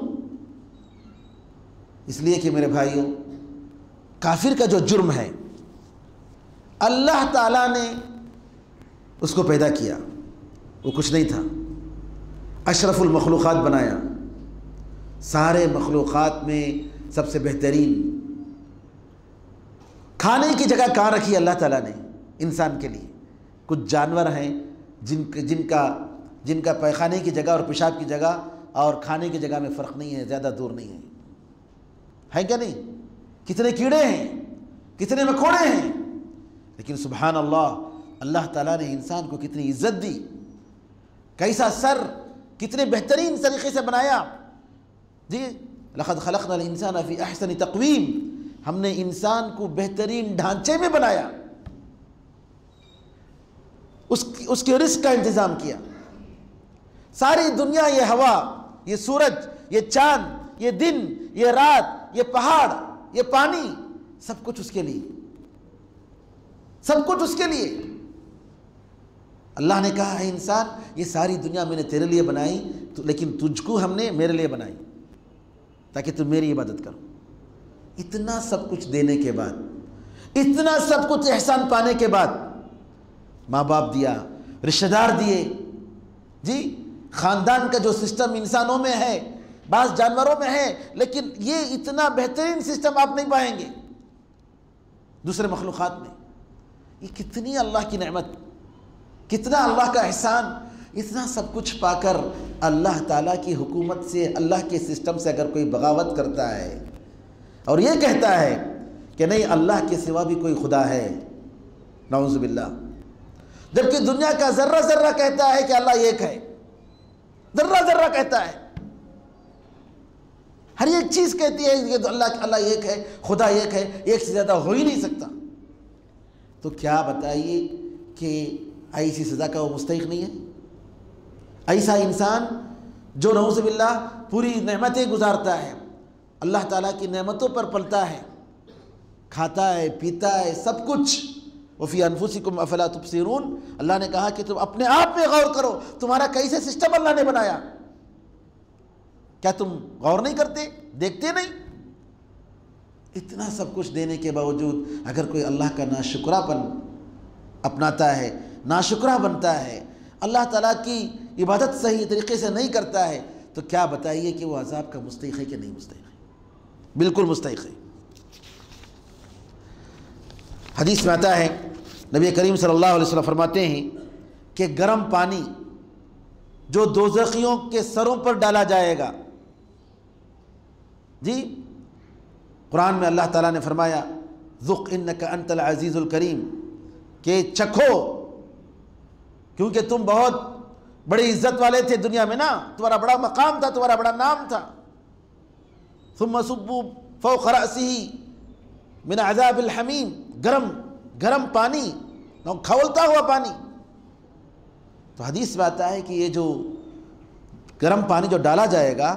اس لیے کہ میرے بھائیوں, کافر کا جو جرم ہے اللہ تعالیٰ نے اس کو پیدا کیا, وہ کچھ نہیں تھا, اشرف المخلوقات بنایا, سارے مخلوقات میں سب سے بہترین. کھانے کی جگہ کہاں رکھی اللہ تعالیٰ نے انسان کے لیے؟ کچھ جانور ہیں جن کا پیخانے کی جگہ اور پیشاب کی جگہ اور کھانے کی جگہ میں فرق نہیں ہے, زیادہ دور نہیں ہے کیا نہیں؟ کتنے کیڑے ہیں, کتنے مکوڑے ہیں, لیکن سبحان اللہ, اللہ تعالیٰ نے انسان کو کتنی عزت دی, کیسا سر, کتنے بہترین طریقے سے بنایا. لقد خلقنا الانسان فی احسن تقویم, ہم نے انسان کو بہترین ڈھانچے میں بنایا, اس کے رزق کا انتظام کیا. ساری دنیا, یہ ہوا, یہ سورج, یہ چاند, یہ دن, یہ رات, یہ پہاڑ, یہ پانی, سب کچھ اس کے لیے, سب کچھ اس کے لیے. اللہ نے کہا ہے انسان, یہ ساری دنیا میں نے تیرے لیے بنائی, لیکن تجھ کو ہم نے میرے لیے بنائی تاکہ تم میری عبادت کرو. اتنا سب کچھ دینے کے بعد, اتنا سب کچھ احسان پانے کے بعد, ماں باپ دیا, رشتہ دار دیے, خاندان کا جو سسٹم انسانوں میں ہے, بعض جانوروں میں ہے, لیکن یہ اتنا بہترین سسٹم آپ نہیں پائیں گے دوسرے مخلوقات میں. یہ کتنی اللہ کی نعمت, کتنا اللہ کا احسان. اتنا سب کچھ پا کر اللہ تعالیٰ کی حکومت سے, اللہ کے سسٹم سے اگر کوئی بغاوت کرتا ہے اور یہ کہتا ہے کہ نہیں اللہ کے سوا بھی کوئی خدا ہے, نعوذ باللہ, جبکہ دنیا کا ذرہ ذرہ کہتا ہے کہ اللہ ایک ہے, ذرہ ذرہ کہتا ہے, ہر ایک چیز کہتی ہے کہ اللہ ایک ہے, خدا ایک ہے, ایک سے زیادہ ہو ہی نہیں سکتا. تو کیا بتائیے کہ ایسی سزا کا وہ مستحق نہیں ہے؟ ایسا انسان جو نعوذ باللہ پوری نعمتیں گزارتا ہے، اللہ تعالیٰ کی نعمتوں پر پلتا ہے، کھاتا ہے پیتا ہے سب کچھ، وفی انفسکم افلا تبصرون، اللہ نے کہا کہ تم اپنے آپ میں غور کرو، تمہارا کیسے سسٹم اللہ نے بنایا، کیا تم غور نہیں کرتے، دیکھتے نہیں؟ اتنا سب کچھ دینے کے باوجود اگر کوئی اللہ کا ناشکرا پن اپناتا ہے، ناشکرا بنتا ہے، اللہ تعالیٰ کی عبادت صحیح طریقے سے نہیں کرتا ہے، تو کیا بتائیے کہ وہ عذاب کا مستحق ہے کہ نہیں مستحق ہے؟ بالکل مستحق ہے۔ حدیث میں آتا ہے، نبی کریم صلی اللہ علیہ وسلم فرماتے ہیں کہ گرم پانی جو دوزخیوں کے سروں پر ڈالا جائے گا، جی قرآن میں اللہ تعالیٰ نے فرمایا ذُقْ إِنَّكَ أَنْتَ الْعَزِيزُ الْكَرِيمُ، کہ چکھو کیونکہ تم بہت بڑی عزت والے تھے دنیا میں نا، تمہارا بڑا مقام تھا، تمہارا بڑا نام تھا۔ ثُمَّ صُبُّوا فَوْقَ رَأْسِهِ مِنْ عَذَابِ الْحَمِيمِ، گرم پانی، کھولتا ہوا پانی۔ تو حدیث میں آتا ہے کہ یہ جو گرم پانی جو ڈالا جائے گا،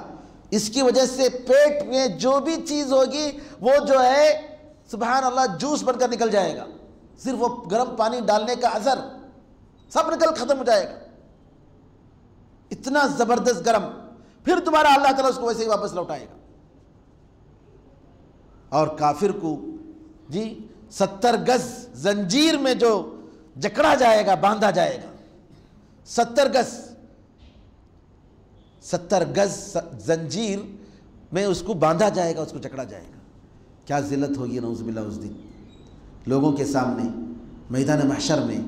اس کی وجہ سے پیٹ میں جو بھی چیز ہوگی وہ جو ہے سبحان اللہ جوس بن کر نکل جائے گا، صرف وہ گرم پانی ڈالنے کا اثر سب نکل ختم ہو جائے گا، اتنا زبردست گرم، پھر دوبارہ اللہ تعالیٰ اس کو ویسے ہی واپس لوٹائے گا۔ اور کافر کو جی 70 گز زنجیر میں جو جکڑا جائے گا، باندھا جائے گا، 70 گز زنجیر میں اس کو باندھا جائے گا، اس کو جکڑا جائے گا۔ کیا ذلت ہوگی نعوذ باللہ اس دن، لوگوں کے سامنے، میدان محشر میں،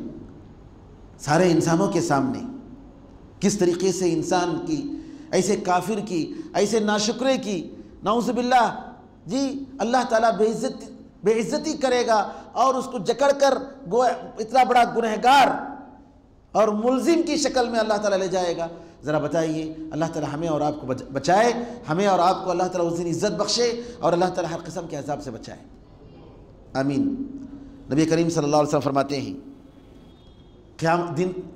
سارے انسانوں کے سامنے، کس طریقے سے انسان کی، ایسے کافر کی، ایسے ناشکرے کی نعوذ باللہ جی اللہ تعالیٰ بے عزتی کرے گا، اور اس کو جکڑ کر اتنا بڑا گنہگار اور ملزم کی شکل میں اللہ تعالیٰ لے جائے گا۔ ذرا بتائیے، اللہ تعالیٰ ہمیں اور آپ کو بچائے، ہمیں اور آپ کو اللہ تعالیٰ اس دن عزت بخشے، اور اللہ تعالیٰ ہر قسم کے عذاب سے بچائے، آمین۔ نبی کریم صلی اللہ علیہ وسلم فرماتے ہیں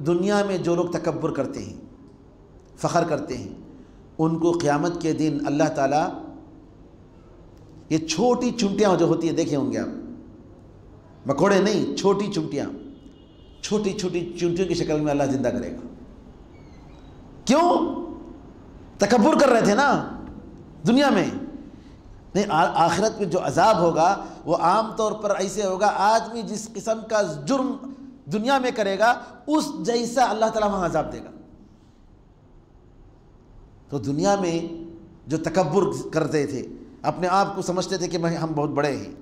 دنیا میں جو لوگ تکبر کرتے ہیں، فخر کرتے ہیں، ان کو قیامت کے دن اللہ تعالیٰ یہ چھوٹی چونٹیاں جو ہوتی ہیں، دیکھے ہوں گے آپ، مکوڑے نہیں، چھوٹی چونٹیاں، چھوٹی چھوٹی چونٹیوں کی شکل میں اللہ زندہ کرے گا۔ کیوں؟ تکبر کر رہے تھے نا دنیا میں۔ نہیں، آخرت میں جو عذاب ہوگا وہ عام طور پر ایسے ہوگا، آدمی جس قسم کا جرم دنیا میں کرے گا اس جیسا اللہ تعالیٰ وہاں عذاب دے گا۔ تو دنیا میں جو تکبر کرتے تھے، اپنے آپ کو سمجھتے تھے کہ ہم بہت بڑے ہیں،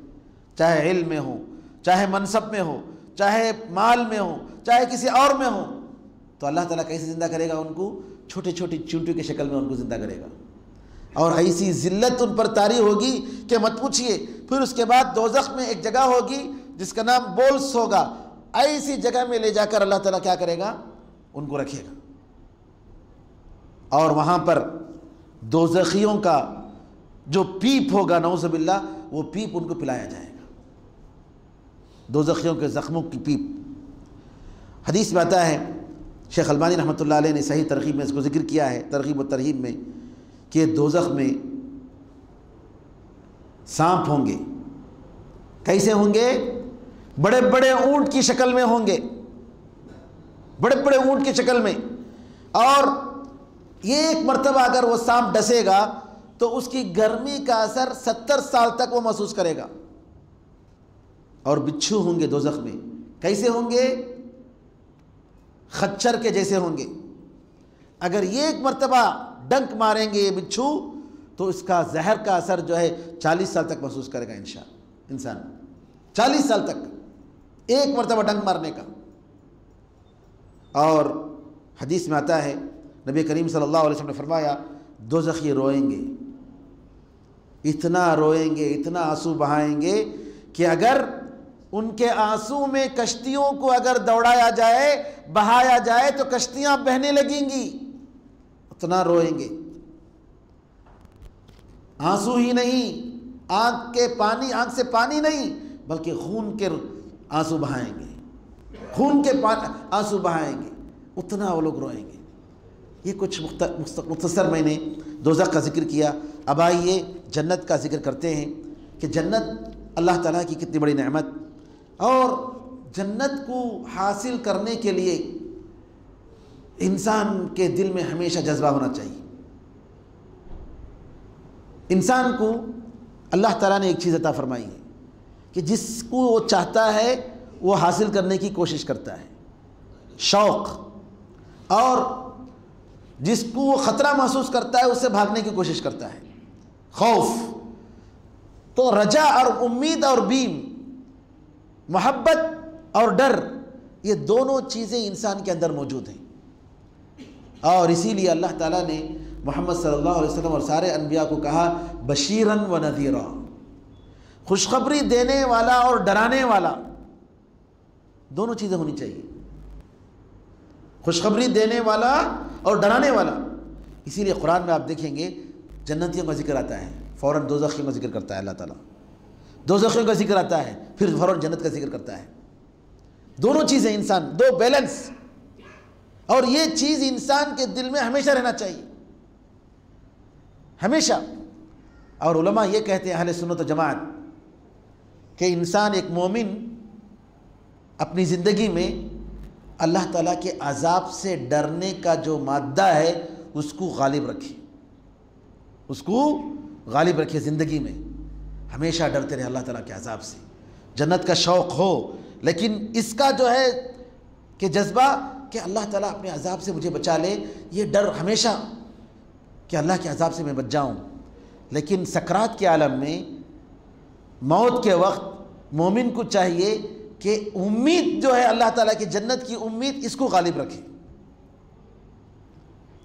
چاہے علم میں ہو، چاہے منصب میں ہو، چاہے مال میں ہو، چاہے کسی اور میں ہو، تو اللہ تعالیٰ کیسے زندہ کرے گا؟ ان کو چھوٹے چھوٹی چونٹیوں کی شکل میں ان کو زندہ کرے گا، اور ایسی ذلت ان پر طاری ہوگی کہ مت پوچھئے۔ پھر اس کے بعد دوزخ میں ایک جگہ ہوگی جس کا نام بولس ہوگا، ایسی جگہ میں لے جا کر اللہ تعالیٰ کیا کرے گا؟ ان کو رکھے گا، اور وہاں پر دوزخیوں کا جو پیپ ہوگا نعوذ باللہ، وہ پیپ ان کو پلایا جائے گا، دوزخیوں کے زخموں کی پیپ۔ حدیث میں آتا ہے، شیخ البانی رحمۃ اللہ علیہ نے صحیح ترغیب میں اس کو ذکر کیا ہے، ترغیب و ترہیب میں، کہ دوزخ میں سانپ ہوں گے۔ کیسے ہوں گے؟ بڑے بڑے اونٹ کی شکل میں ہوں گے، بڑے بڑے اونٹ کی شکل میں، اور یہ ایک مرتبہ اگر وہ سانپ ڈسے گا تو اس کی گرمی کا اثر 70 سال تک وہ محسوس کرے گا۔ اور بچھو ہوں گے دوزخ میں، کیسے ہوں گے؟ خچر کے جیسے ہوں گے، اگر یہ ایک مرتبہ ڈنک ماریں گے یہ بچھو تو اس کا زہر کا اثر جو ہے 40 سال تک محسوس کرے گا انسان، 40 سال تک ایک مرتبہ ڈنک مارنے کا۔ اور حدیث میں آتا ہے، نبی کریم صلی اللہ علیہ وسلم نے فرمایا دوزخی روئیں گے، اتنا روئیں گے، اتنا آنسو بہائیں گے کہ اگر ان کے آنسو میں کشتیوں کو اگر دوڑایا جائے، بہایا جائے تو کشتیاں بہنے لگیں گی، اتنا روئیں گے۔ آنسو ہی نہیں، آنکھ سے پانی نہیں بلکہ خون کے آنسو بہائیں گے، خون کے آنسو بہائیں گے، اتنا وہ لوگ روئیں گے۔ یہ کچھ مختصر میں نے دوزخ کا ذکر کیا۔ اب آئیے جنت کا ذکر کرتے ہیں کہ جنت اللہ تعالیٰ کی کتنی بڑی نعمت، اور جنت کو حاصل کرنے کے لیے انسان کے دل میں ہمیشہ جذبہ ہونا چاہیے۔ انسان کو اللہ تعالیٰ نے ایک چیز عطا فرمائی ہے کہ جس کو وہ چاہتا ہے وہ حاصل کرنے کی کوشش کرتا ہے، شوق، اور جس کو وہ خطرہ محسوس کرتا ہے اس سے بھاگنے کی کوشش کرتا ہے، خوف۔ تو رجا اور امید اور بیم، محبت اور ڈر، یہ دونوں چیزیں انسان کے اندر موجود ہیں، اور اسی لیے اللہ تعالیٰ نے محمد صلی اللہ علیہ وسلم اور سارے انبیاء کو کہا بشیراً و نذیرا، خوشخبری دینے والا اور ڈرانے والا، دونوں چیزیں ہونی چاہیے، خوشخبری دینے والا اور ڈرانے والا۔ اسی لیے قرآن میں آپ دیکھیں گے جنتیوں کا ذکر آتا ہے، فوراً دوزخیوں کا ذکر کرتا ہے اللہ تعالیٰ، دوزخیوں کا ذکر آتا ہے پھر فوراً جنت کا ذکر کرتا ہے۔ دونوں چیزیں انسان، دو بیلنس، اور یہ چیز انسان کے دل میں ہمیشہ رہنا چاہیے، ہمیشہ۔ اور علماء یہ کہتے ہیں اہل سنت و جماعت کہ انسان، ایک مومن اپنی زندگی میں اللہ تعالیٰ کے عذاب سے ڈرنے کا جو مادہ ہے اس کو غالب رکھے، اس کو غالب رکھے زندگی میں، ہمیشہ ڈرتے رہے اللہ تعالیٰ کے عذاب سے، جنت کا شوق ہو، لیکن اس کا جو ہے کہ جذبہ کہ اللہ تعالیٰ اپنے عذاب سے مجھے بچا لے، یہ ڈر ہمیشہ کہ اللہ کے عذاب سے میں بچ جاؤں۔ لیکن سکرات کے عالم میں، موت کے وقت، مومن کو چاہیے کہ امید جو ہے اللہ تعالیٰ کی جنت کی امید، اس کو غالب رکھے،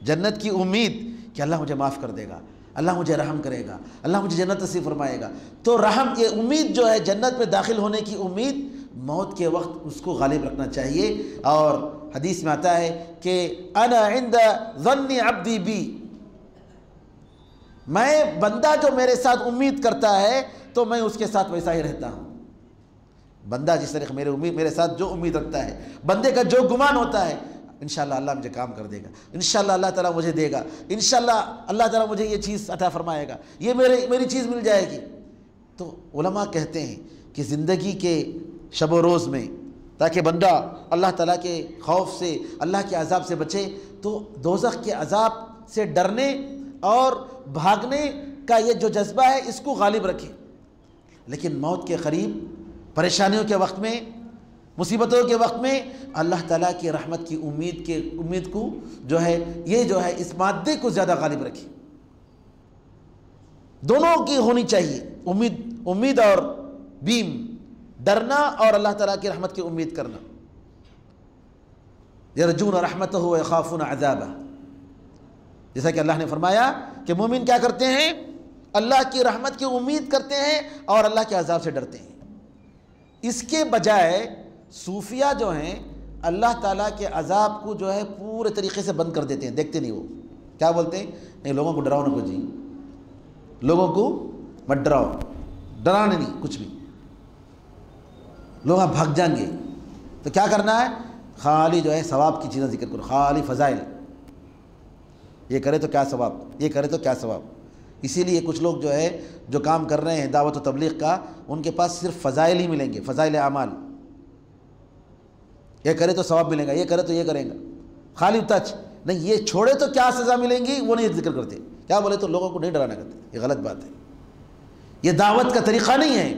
جنت کی امید کہ اللہ مجھے معاف کر دے گا، اللہ مجھے رحم کرے گا، اللہ مجھے جنت نصیب فرمائے گا۔ تو رحم، یہ امید جو ہے جنت میں داخل ہونے کی امید، موت کے وقت اس کو غالب رکھنا چاہیے۔ اور حدیث میں آتا ہے کہ انا عند ظن عبدی بی، میں، بندہ جو میرے ساتھ امید کرتا ہے تو میں اس کے ساتھ ویسا ہی رہتا ہوں۔ بندہ جس طرح میرے ساتھ جو امید رکھتا ہے، بندے کا جو گمان ہوتا ہے، انشاءاللہ اللہ مجھے کام کر دے گا، انشاءاللہ اللہ تعالیٰ مجھے دے گا، انشاءاللہ اللہ تعالیٰ مجھے یہ چیز عطا فرمائے گا، یہ میری چیز مل جائے گی۔ تو علماء کہتے ہیں کہ زندگی کے شب و روز میں، تاکہ بندہ اللہ تعالیٰ کے خوف سے، اللہ کے عذاب سے بچے، تو دوزخ کے عذاب سے ڈرنے اور بھاگنے کا یہ جو جذبہ ہے اس کو غالب رکھے۔ لیکن موت کے قریب، پریشانیوں کے وقت میں، مصیبتوں کے وقت میں اللہ تعالیٰ کی رحمت کی امید کو جو ہے، یہ جو ہے اس مادے کو زیادہ غالب رکھے۔ دونوں کی ہونی چاہیے، امید اور بیم، ڈرنا اور اللہ تعالیٰ کی رحمت کی امید کرنا۔ یرجون رحمتہ ویخافون عذابہ، جیسا کہ اللہ نے فرمایا کہ مومن کیا کرتے ہیں؟ اللہ کی رحمت کی امید کرتے ہیں اور اللہ کے عذاب سے ڈرتے ہیں۔ اس کے بجائے صوفیہ جو ہیں اللہ تعالیٰ کے عذاب کو جو ہے پورے طریقے سے بند کر دیتے ہیں، دیکھتے نہیں، وہ کیا بولتے ہیں؟ نہیں، لوگوں کو ڈراؤ نہ کو جی، لوگوں کو مت ڈراؤ، ڈرانے نہیں کچھ بھی، لوگ آپ بھاگ جائیں گے۔ تو کیا کرنا ہے؟ خالی جو ہے ثواب کی چیزیں ذکر کرو، خالی فضائل، یہ کرے تو کیا ثواب، یہ کرے تو کیا ثواب۔ اسی لیے کچھ لوگ جو ہے جو کام کر رہے ہیں دعوت و تبلیغ کا، ان کے پاس صرف فضائل ہی ملیں گے، فضائل اعمال، یہ کرے تو ثواب ملے گا، یہ کرے تو یہ کریں گا، خالی ٹچ نہیں، یہ چھوڑے تو کیا سزا ملیں گی وہ نہیں ذکر کرتے۔ کیا بولے تو لوگوں کو نہیں ڈرانا کرتے، یہ غلط بات ہے، یہ دعوت کا طریقہ نہیں ہے۔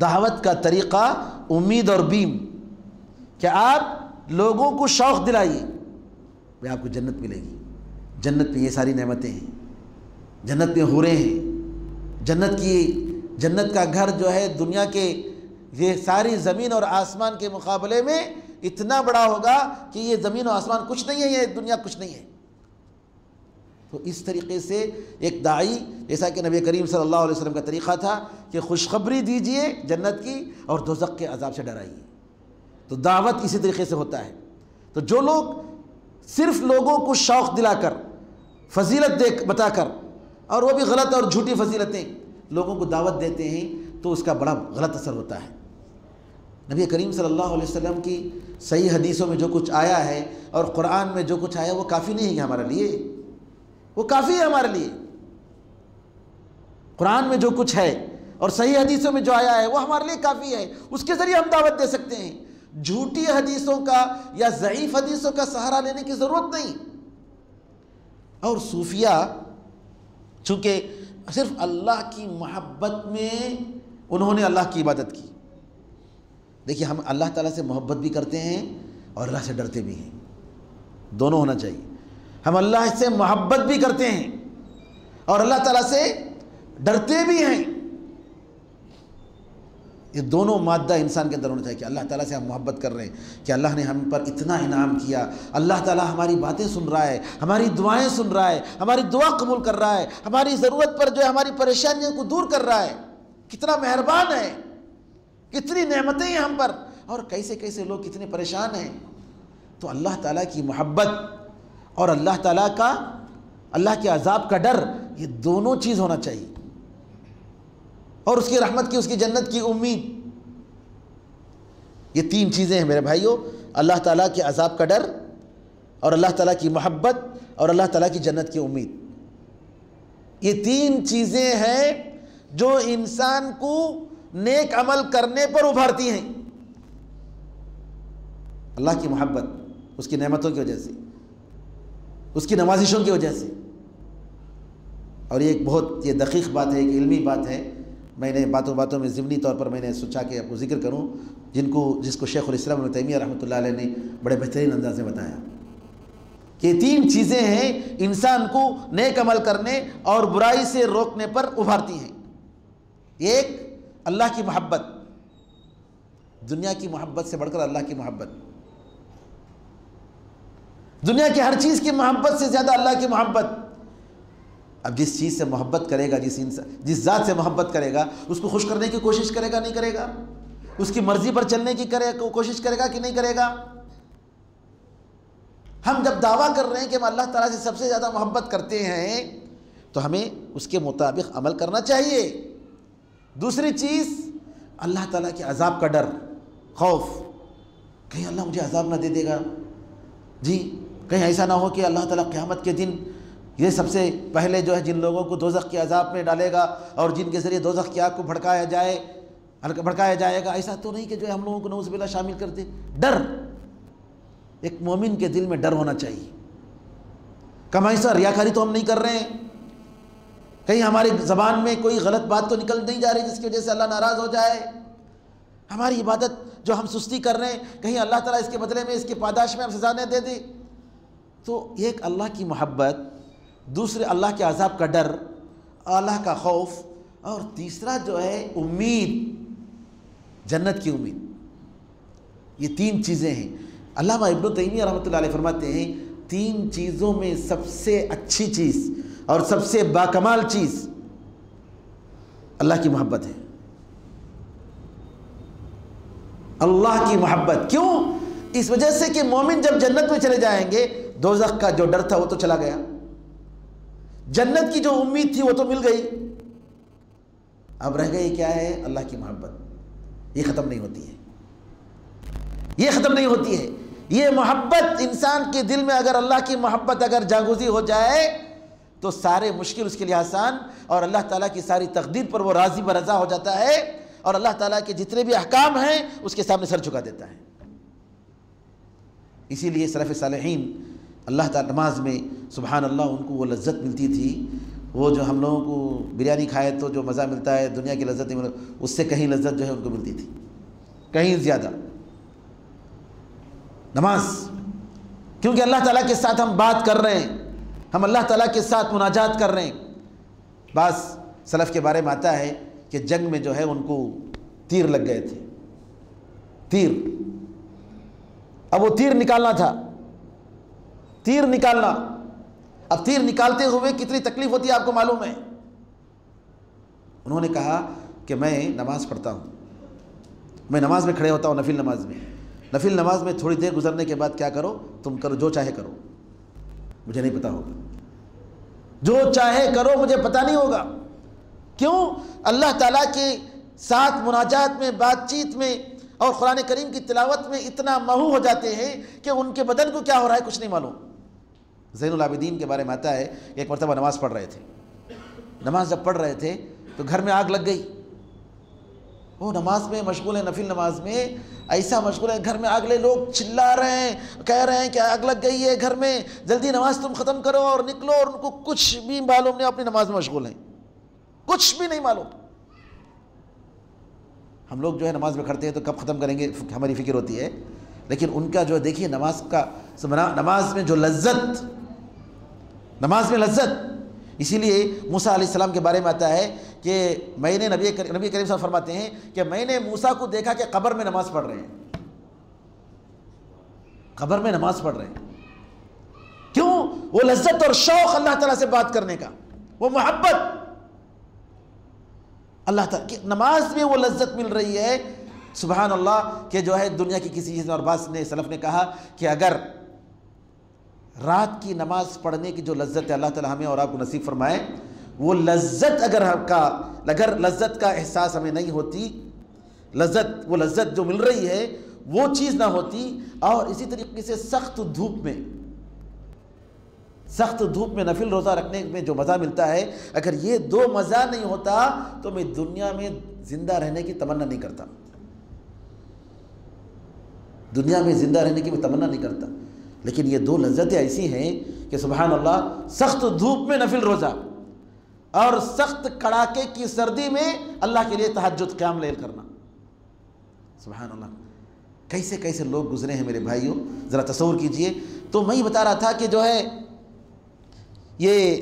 دعوت کا طریقہ امید اور بیم، کہ آپ لوگوں کو شوق دلائیے، بھائی آپ کو جنت ملے گی، جنت میں یہ ساری نعمتیں ہیں، جنت میں حوریں ہیں، جنت کا گھر جو ہے دنیا کے یہ ساری زمین اور آسمان کے مقابلے میں اتنا بڑا ہوگا کہ یہ زمین و آسمان کچھ نہیں ہے، یہ دنیا کچھ نہیں ہے۔ تو اس طریقے سے ایک داعی، جیسا کہ نبی کریم صلی اللہ علیہ وسلم کا طریقہ تھا کہ خوشخبری دیجئے جنت کی اور دوزخ کے عذاب سے ڈرائیے، تو دعوت اسی طریقے سے ہوتا ہے۔ تو جو لوگ صرف لوگوں کو شوق دلا کر، فضیلت بتا کر، اور وہ بھی غلط اور جھوٹی فضیلتیں لوگوں کو دعوت دیتے ہیں، تو اس کا بڑا غلط اثر ہوتا ہے۔ نبی کریم صلی اللہ علیہ وسلم کی صحیح حدیثوں میں جو کچھ آیا ہے اور قرآن میں جو کچھ آیا وہ کافی نہیں ہے ہمارے لیے، وہ کافی ہے ہمارے لیے۔ قرآن میں جو کچھ ہے اور صحیح حدیثوں میں جو آیا ہے وہ ہمارے لیے کافی ہے، اس کے ذریعے ہم دعوت دے سکتے ہیں۔ جھوٹی حدیثوں کا یا ضعیف حدیثوں کا سہارا لینے کی ضرورت نہیں۔ اور صوفیہ چونکہ صرف اللہ کی محبت میں انہوں نے اللہ کی عبادت کی۔ دیکھیے ہم اللہ تعالیٰ سے محبت بھی کرتے ہیں اور اللہ سے ڈرتے بھی ہیں، دونوں ہونا چاہیے۔ ہم اللہ سے محبت بھی کرتے ہیں اور اللہ تعالیٰ سے ڈرتے بھی ہیں، یہ دونوں مادہ انسان کے اندر ہونا چاہیے کہ اللہ تعالیٰ سے ہم محبت کر رہے ہیں کہ اللہ نے ہم پر اتنا انعام کیا، اللہ تعالیٰ ہماری باتیں سن رہا ہے، ہماری دعائیں سن رہا ہے، ہماری دعا قبول کر رہا ہے، ہماری ضرورت پر جو ہے ہماری پریشانیوں کو دور کر رہا ہے، کتنا مہربان ہے، کتنی نعمتیں ہیں ہم پر، اور کیسے کیسے لوگ کتنے پریشان ہیں۔ تو اللہ تعالیٰ کی محبت اور اللہ تعالیٰ کا اللہ کے عذاب کا ڈر، یہ دونوں چیز ہونا چاہیے، اور اس کی رحمت کی، اس کی جنت کی امید۔ یہ تین چیزیں ہیں میرے بھائیوں، اللہ تعالیٰ کے عذاب کا ڈر اور اللہ تعالیٰ کی محبت اور اللہ تعالیٰ کی جنت کی امید۔ یہ تین چیزیں ہیں جو انسان کو نیک عمل کرنے پر ابھارتی ہیں۔ اللہ کی محبت اس کی نعمتوں کی وجہ سے، اس کی نوازشوں کی وجہ سے۔ اور یہ ایک بہت یہ دقیق بات ہے، ایک علمی بات ہے، میں نے باتوں میں ضمنی طور پر میں نے سوچا کہ آپ کو ذکر کروں، جس کو شیخ الاسلام ابن تیمیہ رحمۃ اللہ علیہ نے بڑے بہترین انداز میں بتایا کہ یہ تین چیزیں ہیں انسان کو نیک عمل کرنے اور برائی سے روکنے پر ابھارتی ہیں۔ ایک اللہ کی محبت، دنیا کی محبت سے بڑھ کر اللہ کی محبت، دنیا کی ہر چیز کی محبت سے زیادہ اللہ کی محبت۔ اب جس چیز سے محبت کرے گا، جس ذات سے محبت کرے گا، اس کو خوش کرنے کی کوشش کرے گا نہیں کرے گا؟ اس کی مرضی پر چلنے کی کوشش کرے گا کہ نہیں کرے گا؟ ہم جب دعویٰ کر رہے ہیں کہ ہم اللہ تعالیٰ سے سب سے زیادہ محبت کرتے ہیں تو ہمیں اس کے مطابق عمل کرنا چاہیے۔ دوسری چیز اللہ تعالیٰ کے عذاب کا ڈر، خوف، کہیں اللہ مجھے عذاب نہ دے دے گا، جی کہیں ایسا نہ ہو کہ اللہ تعالیٰ قیامت کے دن یہ سب سے پہلے جو ہے جن لوگوں کو دوزخ کے عذاب میں ڈالے گا اور جن کے ذریعے دوزخ کی آگ کو بھڑکایا جائے گا، ایسا تو نہیں کہ جو ہے ہم لوگوں کو نعوذ باللہ شامل کر دے۔ ڈر، ایک مومن کے دل میں ڈر ہونا چاہیے۔ کمائی سے ریاکاری تو ہم نہیں کر رہے ہیں، کہیں ہماری زبان میں کوئی غلط بات تو نکل نہیں جا رہی جس کی وجہ سے اللہ ناراض ہو جائے۔ ہماری عبادت جو ہم سستی کر رہے ہیں، کہیں اللہ تعالیٰ اس کے بدلے میں، اس کے پاداش میں ہم سزا نہ دے دے۔ تو ایک اللہ کی محبت، دوسرے اللہ کے عذاب کا ڈر، اللہ کا خوف، اور تیسرا جو ہے امید، جنت کی امید۔ یہ تین چیزیں ہیں۔ علامہ ابن تیمیہ رحمۃ اللہ علیہ فرماتے ہیں تین چیزوں میں سب سے اچھی چیز اور سب سے باکمال چیز اللہ کی محبت ہے۔ اللہ کی محبت کیوں؟ اس وجہ سے کہ مومن جب جنت میں چلے جائیں گے، دوزخ کا جو ڈر تھا وہ تو چلا گیا، جنت کی جو امید تھی وہ تو مل گئی، اب رہ گئی کیا ہے؟ اللہ کی محبت۔ یہ ختم نہیں ہوتی ہے، یہ ختم نہیں ہوتی ہے۔ یہ محبت انسان کے دل میں اگر اللہ کی محبت اگر جاگوزی ہو جائے تو سارے مشکل اس کے لیے آسان، اور اللہ تعالیٰ کی ساری تقدیر پر وہ راضی برضا ہو جاتا ہے، اور اللہ تعالیٰ کے جتنے بھی احکام ہیں اس کے سامنے سر جھکا دیتا ہے۔ اسی لیے سلف صالحین اللہ تعالیٰ نماز میں سبحان اللہ ان کو وہ لذت ملتی تھی، وہ جو ہم لوگوں کو بریانی کھائے تو جو مزہ ملتا ہے دنیا کی لذت نہیں، اس سے کہیں لذت جو ہے ان کو ملتی تھی، کہیں زیادہ نماز، کیونکہ اللہ تعالیٰ کے ساتھ ہم بات کر رہے ہیں، ہم اللہ تعالیٰ کے ساتھ مناجات کر رہے ہیں۔ بعض سلف کے بارے میں آتا ہے کہ جنگ میں جو ہے ان کو تیر لگ گئے تھے، تیر، اب وہ تیر نکالنا تھا، تیر نکالنا، اب تیر نکالتے ہوئے کتنی تکلیف ہوتی ہے آپ کو معلوم ہے۔ انہوں نے کہا کہ میں نماز پڑھتا ہوں، میں نماز میں کھڑے ہوتا ہوں، نفل نماز میں تھوڑی دیر گزرنے کے بعد کیا کرو؟ تم کرو جو چاہے کرو، مجھے نہیں پتا ہوگا، جو چاہے کرو مجھے پتا نہیں ہوگا۔ کیوں؟ اللہ تعالیٰ کے ساتھ مناجات میں، بات چیت میں اور قرآن کریم کی تلاوت میں اتنا محو ہو جاتے ہیں کہ ان کے بدن کو کیا ہو رہا ہے کچھ نہیں معلوم۔ زین العابدین کے بارے میں آتا ہے کہ ایک مرتبہ نماز پڑھ رہے تھے، نماز جب پڑھ رہے تھے تو گھر میں آگ لگ گئی، وہ نماز میں مشغول ہیں، نفل نماز میں ایسا مشغول ہے، گھر میں آگ لے، لوگ چلا رہے ہیں، کہہ رہے ہیں کہ آگ لگ گئی ہے گھر میں، جلدی نماز تم ختم کرو اور نکلو، اور ان کو کچھ بھی معلوم نہیں، اپنی نماز میں مشغول ہیں، کچھ بھی نہیں معلوم۔ ہم لوگ جو ہے نماز میں کھڑتے ہیں تو کب ختم کریں گے ہماری فکر ہوتی ہے، لیکن ان کا جو دیکھیے نماز میں جو لذت، نماز میں لذت۔ اسی لیے موسیٰ علیہ السلام کے بارے میں آتا ہے کہ میں نے نبی کریم صلی اللہ علیہ وسلم فرماتے ہیں کہ میں نے موسیٰ کو دیکھا کہ قبر میں نماز پڑھ رہے ہیں، قبر میں نماز پڑھ رہے ہیں۔ کیوں؟ وہ لذت اور شوق اللہ تعالیٰ سے بات کرنے کا، وہ محبت اللہ تعالیٰ کی نماز میں وہ لذت مل رہی ہے، سبحان اللہ، کہ جو ہے دنیا کی کسی چیز میں۔ اور بعض نے سلف نے کہا کہ اگر رات کی نماز پڑھنے کی جو لذت ہے اللہ تعالیٰ ہمیں اور آپ کو نصیب فرمائے، وہ لذت اگر لذت کا احساس ہمیں نہیں ہوتی، وہ لذت جو مل رہی ہے وہ چیز نہ ہوتی، اور اسی طریقے سے سخت دھوپ میں نفل روزہ رکھنے میں جو مزہ ملتا ہے، اگر یہ دو مزہ نہیں ہوتا تو میں دنیا میں زندہ رہنے کی تمنا نہیں کرتا، دنیا میں زندہ رہنے کی میں تمنا نہیں کرتا۔ لیکن یہ دو لذتیں ایسی ہیں کہ سبحان اللہ، سخت دھوپ میں نفل روزہ اور سخت کڑاکے کی سردی میں اللہ کے لیے تہجد قیام لیل کرنا، سبحان اللہ، کیسے کیسے لوگ گزرے ہیں میرے بھائیوں، ذرا تصور کیجئے۔ تو میں ہی بتا رہا تھا کہ جو ہے یہ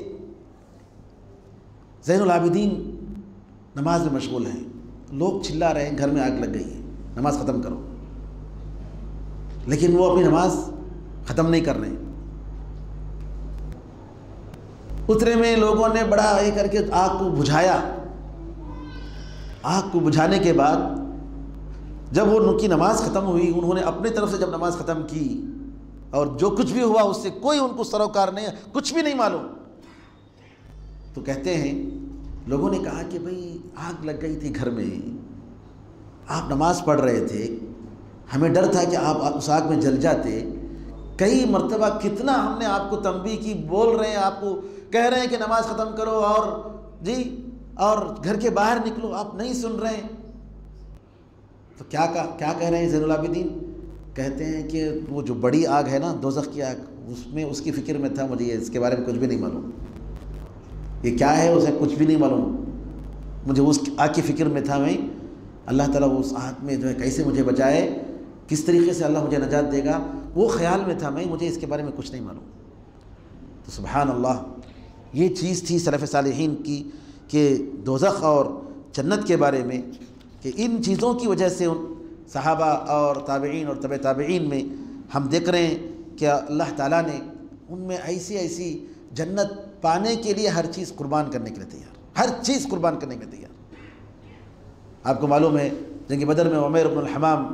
زین العابدین نماز میں مشغول ہیں، لوگ چلا رہے ہیں، گھر میں آگ لگ گئی ہے، نماز ختم کرو، لیکن وہ اپنی نماز ختم نہیں کر رہے ہیں۔ اترے میں لوگوں نے بڑا یہ کر کے آگ کو بجھایا، آگ کو بجھانے کے بعد جب وہ ان کی نماز ختم ہوئی، انہوں نے اپنی طرف سے جب نماز ختم کی اور جو کچھ بھی ہوا اس سے کوئی ان کو سروکار نہیں، کچھ بھی نہیں معلوم، تو کہتے ہیں لوگوں نے کہا کہ بھئی آگ لگ گئی تھی گھر میں، آپ نماز پڑھ رہے تھے، ہمیں ڈر تھا کہ آپ اس آگ میں جل جاتے، کئی مرتبہ کتنا ہم نے آپ کو تنبیہ کی، بول رہے ہیں، آپ کو کہہ رہے ہیں کہ نماز ختم کرو اور گھر کے باہر نکلو، آپ نہیں سن رہے ہیں۔ تو کیا کہہ رہے ہیں زین العابدین؟ کہتے ہیں کہ وہ جو بڑی آگ ہے نا، دوزخ کی آگ، اس کی فکر میں تھا، مجھے اس کے بارے میں کچھ بھی نہیں معلوم، یہ کیا ہے اسے کچھ بھی نہیں معلوم، مجھے اس آگ کی فکر میں تھا، میں اللہ تعالیٰ اس آگ میں جو ہے کیسے مجھے بچائے، کس طریقے سے اللہ مجھے نجات دے گا، وہ خیال میں تھا، مجھے اس کے بارے میں کچھ نہیں معلوم۔ تو سبحان اللہ، یہ چیز تھی سلف صالحین کی کہ دوزخ اور جنت کے بارے میں، کہ ان چیزوں کی وجہ سے ان صحابہ اور تابعین اور تبع تابعین میں ہم دیکھ رہے ہیں کہ اللہ تعالیٰ نے ان میں ایسی جنت پانے کے لیے ہر چیز قربان کرنے کے لیے تیار، ہر چیز قربان کرنے کے لیے تیار۔ آپ کو معلوم ہے جنگ بدر میں عمیر بن الحمام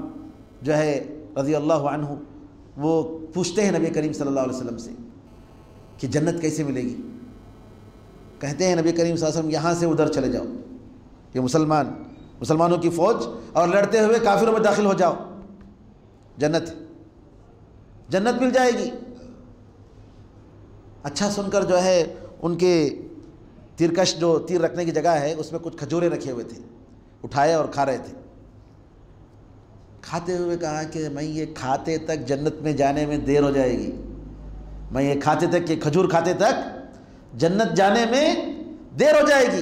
جو ہے رضی اللہ عنہ، وہ پوچھتے ہیں نبی کریم صلی اللہ علیہ وسلم سے کہ جنت کیسے ملے گی؟ کہتے ہیں نبی کریم صلی اللہ علیہ وسلم یہاں سے ادھر چلے جاؤ، یہ مسلمانوں کی فوج، اور لڑتے ہوئے کافروں میں داخل ہو جاؤ، جنت مل جائے گی۔ اچھا سن کر جو ہے ان کے تیرکش جو تیر رکھنے کی جگہ ہے اس میں کچھ کھجورے رکھے ہوئے تھے، اٹھائے اور کھا رہے تھے، کھاتے ہوئے کہا کہ میں یہ کھاتے تک جنت میں جانے میں دیر ہو جائے گی، میں یہ کھاتے تک، یہ کھجور کھاتے تک جنت جانے میں دیر ہو جائے گی،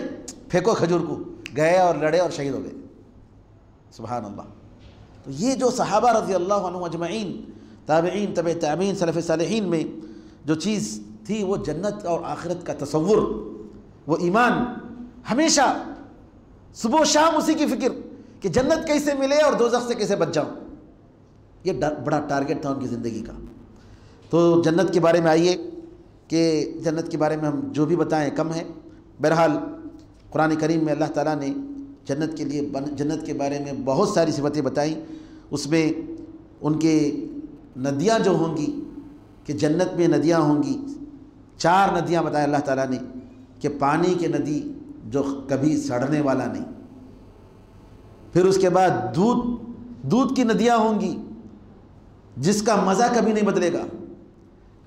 پھینکو کھجور کو، گئے اور لڑے اور شہید ہو گئے، سبحان اللہ۔ تو یہ جو صحابہ رضی اللہ عنہم اجمعین، تابعین، تبع تابعین، سلف صالحین میں جو چیز تھی وہ جنت اور آخرت کا تصور، وہ ایمان، ہمیشہ صبح و شام اسی کی فکر کہ جنت کیسے ملے اور دوزخ سے کیسے بچ جاؤں، یہ بڑا ٹارگٹ تھا ان کی زندگی کا۔ تو جنت کے بارے میں آئیے کہ جنت کے بارے میں ہم جو بھی بتائیں کم ہے۔ بہرحال قرآن کریم میں اللہ تعالیٰ نے جنت کے بارے میں بہت ساری صفتیں بتائیں، اس میں ان کے ندیاں جو ہوں گی، کہ جنت میں ندیاں ہوں گی، 4 ندیاں بتائیں اللہ تعالیٰ نے، کہ پانی کی ندی جو کبھی سڑنے والا نہیں، پھر اس کے بعد دودھ دودھ کی ندیاں ہوں گی جس کا مزہ کبھی نہیں بدلے گا۔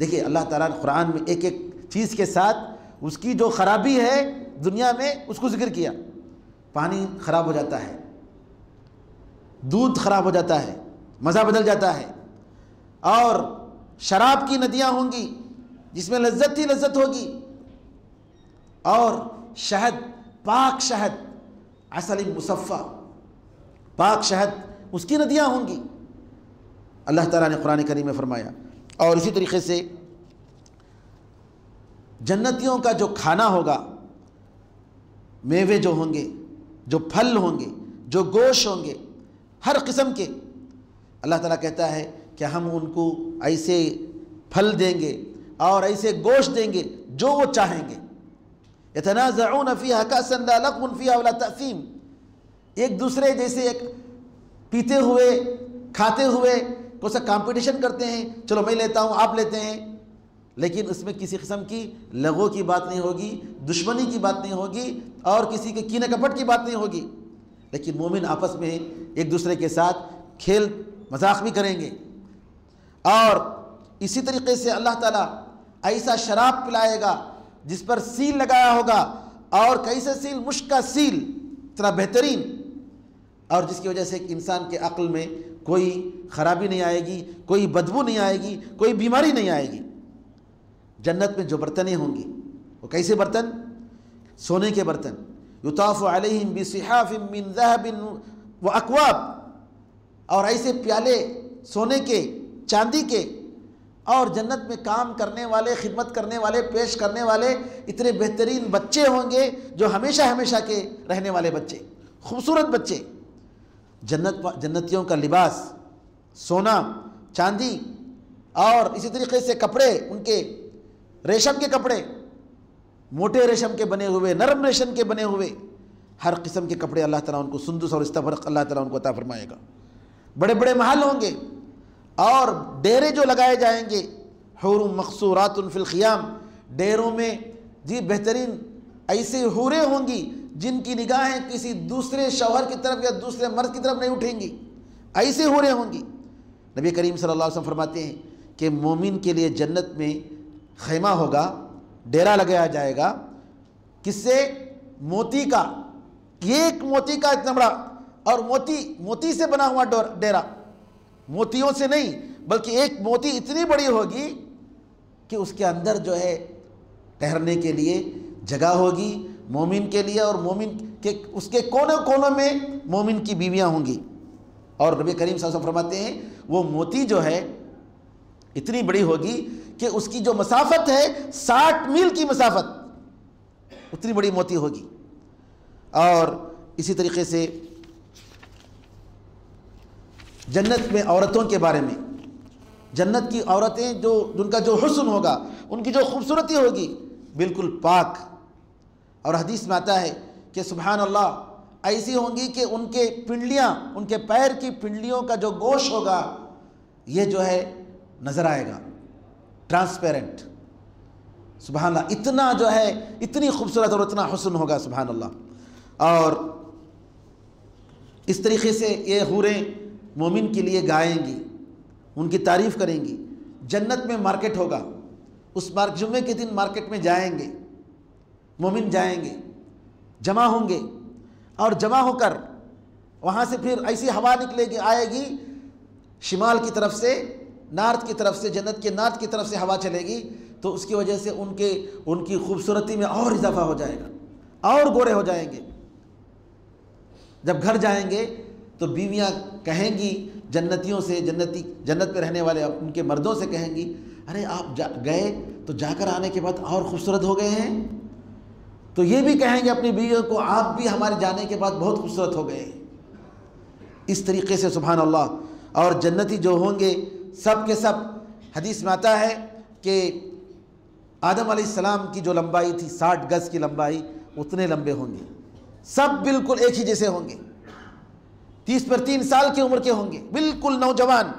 دیکھیے اللہ تعالیٰ نے قرآن میں ایک ایک چیز کے ساتھ اس کی جو خرابی ہے دنیا میں اس کو ذکر کیا۔ پانی خراب ہو جاتا ہے، دودھ خراب ہو جاتا ہے، مزہ بدل جاتا ہے، اور شراب کی ندیاں ہوں گی جس میں لذت ہی لذت ہوگی، اور شہد، پاک شہد، عسل مصفا، پاک شہد، اس کی ندیاں ہوں گی، اللہ تعالیٰ نے قرآن کریم میں فرمایا۔ اور اسی طریقے سے جنتیوں کا جو کھانا ہوگا، میوے جو ہوں گے، جو پھل ہوں گے، جو گوشت ہوں گے، ہر قسم کے، اللہ تعالیٰ کہتا ہے کہ ہم ان کو ایسے پھل دیں گے اور ایسے گوشت دیں گے جو وہ چاہیں گے۔ یتنازعون فیہا کأسا لا لغو فیہا ولا تأثیم، ایک دوسرے جیسے ایک پیتے ہوئے کھاتے ہوئے کو سا کمپٹیشن کرتے ہیں، چلو میں لیتا ہوں آپ لیتے ہیں، لیکن اس میں کسی قسم کی لغو کی بات نہیں ہوگی، دشمنی کی بات نہیں ہوگی، اور کسی کے کینے کپٹ کی بات نہیں ہوگی، لیکن مومن آپس میں ایک دوسرے کے ساتھ کھیل مذاق بھی کریں گے۔ اور اسی طریقے سے اللہ تعالیٰ ایسا شراب پلائے گا جس پر سیل لگایا ہوگا، اور کیسے سیل، مشک کا سیل، اتنا بہترین، اور جس کی وجہ سے ایک انسان کے عقل میں کوئی خرابی نہیں آئے گی، کوئی بدبو نہیں آئے گی، کوئی بیماری نہیں آئے گی۔ جنت میں جو برتنیں ہوں گی وہ کیسے برتن؟ سونے کے برتن، یطاف علیہم بصحاف من ذہب واکواب، اور ایسے پیالے سونے کے، چاندی کے، اور جنت میں کام کرنے والے، خدمت کرنے والے، پیش کرنے والے اتنے بہترین بچے ہوں گے جو ہمیشہ ہمیشہ کے رہنے والے بچے، خوبصورت بچے۔ جنتیوں کا لباس سونا، چاندی، اور اسی طریقے سے کپڑے، ان کے ریشم کے کپڑے، موٹے ریشم کے بنے ہوئے، نرم ریشم کے بنے ہوئے، ہر قسم کے کپڑے اللہ تعالیٰ ان کو، سندس اور استبرق اللہ تعالیٰ ان کو عطا فرمائے گا۔ بڑے بڑے محل ہوں گے اور ڈیرے جو لگائے جائیں گے، حور مقصورات فی الخیام، ڈیروں میں جی بہترین ایسے حوریں ہوں گی جن کی نگاہیں کسی دوسرے شوہر کی طرف یا دوسرے مرد کی طرف نہیں اٹھیں گی، ایسے حوریں ہوں گی۔ نبی کریم صلی اللہ علیہ وسلم فرماتے ہیں کہ مومن کے لیے جنت میں خیمہ ہوگا، ڈیرا لگایا جائے گا، کس سے؟ موتی کا، ایک موتی کا اتنا بڑا، اور موتی سے بنا ہوا ڈیرا، موتیوں سے نہیں بلکہ ایک موتی اتنی بڑی ہوگی کہ اس کے اندر جو ہے ٹھہرنے کے لیے جگہ ہوگی مومن کے لیے، اور مومن کے اس کے کونے کونوں میں مومن کی بیویاں ہوں گی۔ اور نبی کریم صلی اللہ علیہ وسلم فرماتے ہیں وہ موتی جو ہے اتنی بڑی ہوگی کہ اس کی جو مسافت ہے 60 میل کی مسافت، اتنی بڑی موتی ہوگی۔ اور اسی طریقے سے جنت میں عورتوں کے بارے میں، جنت کی عورتیں جو ان کا جو حسن ہوگا، ان کی جو خوبصورتی ہوگی بالکل پاک، اور حدیث میں آتا ہے کہ سبحان اللہ ایسی ہوں گی کہ ان کے پنڈلیاں، ان کے پیر کی پنڈلیوں کا جو گوشت ہوگا یہ جو ہے نظر آئے گا، ٹرانسپیرنٹ، سبحان اللہ، اتنا جو ہے اتنی خوبصورت اور اتنا حسن ہوگا، سبحان اللہ۔ اور اس طریقے سے یہ حوریں مومن کے لیے گائیں گی، ان کی تعریف کریں گی۔ جنت میں مارکیٹ ہوگا، اس جمعے کے دن مارکیٹ میں جائیں گے، مومن جائیں گے، جمع ہوں گے، اور جمع ہو کر وہاں سے پھر ایسی ہوا نکلے گی، آئے گی شمال کی طرف سے، نارتھ کی طرف سے، جنت کے نارتھ کی طرف سے ہوا چلے گی، تو اس کی وجہ سے ان کی خوبصورتی میں اور اضافہ ہو جائے گا، اور گورے ہو جائیں گے۔ جب گھر جائیں گے تو بیویاں کہیں گی جنتیوں سے، جنت میں رہنے والے ان کے مردوں سے کہیں گی، ارے آپ گئے تو جا کر آنے کے بعد اور خوبصورت ہو گئے ہیں۔ تو یہ بھی کہیں گے اپنی بیویوں کو، آپ بھی ہمارے جانے کے بعد بہت خوبصورت ہو گئے۔ اس طریقے سے سبحان اللہ۔ اور جنتی جو ہوں گے سب کے سب، حدیث میں آتا ہے کہ آدم علیہ السلام کی جو لمبائی تھی 60 گز کی لمبائی، اتنے لمبے ہوں گے، سب بالکل ایک ہی جیسے ہوں گے، 30 پر 3 سال کی عمر کے ہوں گے، بالکل نوجوان،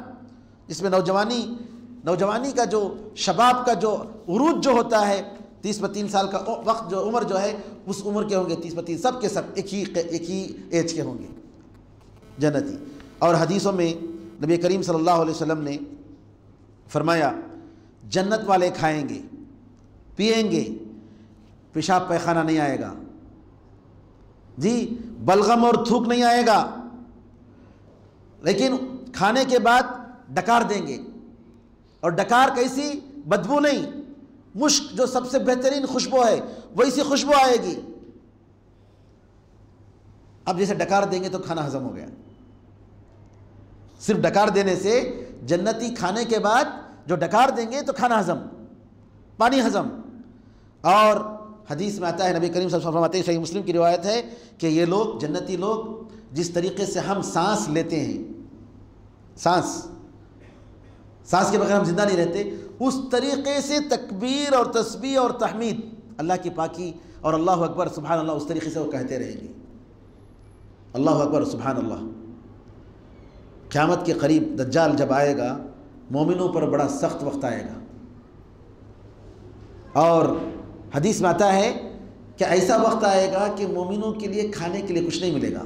جس میں نوجوانی کا جو شباب کا جو عروج جو ہوتا ہے، 30 پر 3 سال کا وقت جو عمر جو ہے اس عمر کے ہوں گے، 30 پر 3 سب کے سب ایک ہی ایج کے ہوں گے جنتی۔ اور حدیثوں میں نبی کریم صلی اللہ علیہ وسلم نے فرمایا جنت والے کھائیں گے پئیں گے پیشاب پیخانہ نہیں آئے گا جی، بلغم اور تھوک نہیں آئے گا، لیکن کھانے کے بعد ڈکار دیں گے، اور ڈکار کیسی؟ بدبو نہیں، مشک جو سب سے بہترین خوشبو ہے ویسی خوشبو آئے گی۔ اب جیسے ڈکار دیں گے تو کھانا ہضم ہو گیا، صرف ڈکار دینے سے جنتی کھانے کے بعد جو ڈکار دیں گے تو کھانا ہضم، پانی ہضم۔ اور حدیث میں آتا ہے نبی کریم صلی اللہ علیہ وسلم فرماتے ہیں، صحیح مسلم کی روایت ہے کہ یہ لوگ جنتی لوگ جس طریقے سے ہم سانس لیتے ہیں، سانس کے بغیر ہم زندہ نہیں رہتے، اس طریقے سے تکبیر اور تسبیح اور تحمید، اللہ کی پاکی اور اللہ اکبر سبحان اللہ، اس طریقے سے وہ کہتے رہیں گے، اللہ اکبر سبحان اللہ۔ قیامت کے قریب دجال جب آئے گا مومنوں پر بڑا سخت وقت آئے گا، اور حدیث میں آتا ہے کہ ایسا وقت آئے گا کہ مومنوں کے لیے کھانے کے لیے کچھ نہیں ملے گا،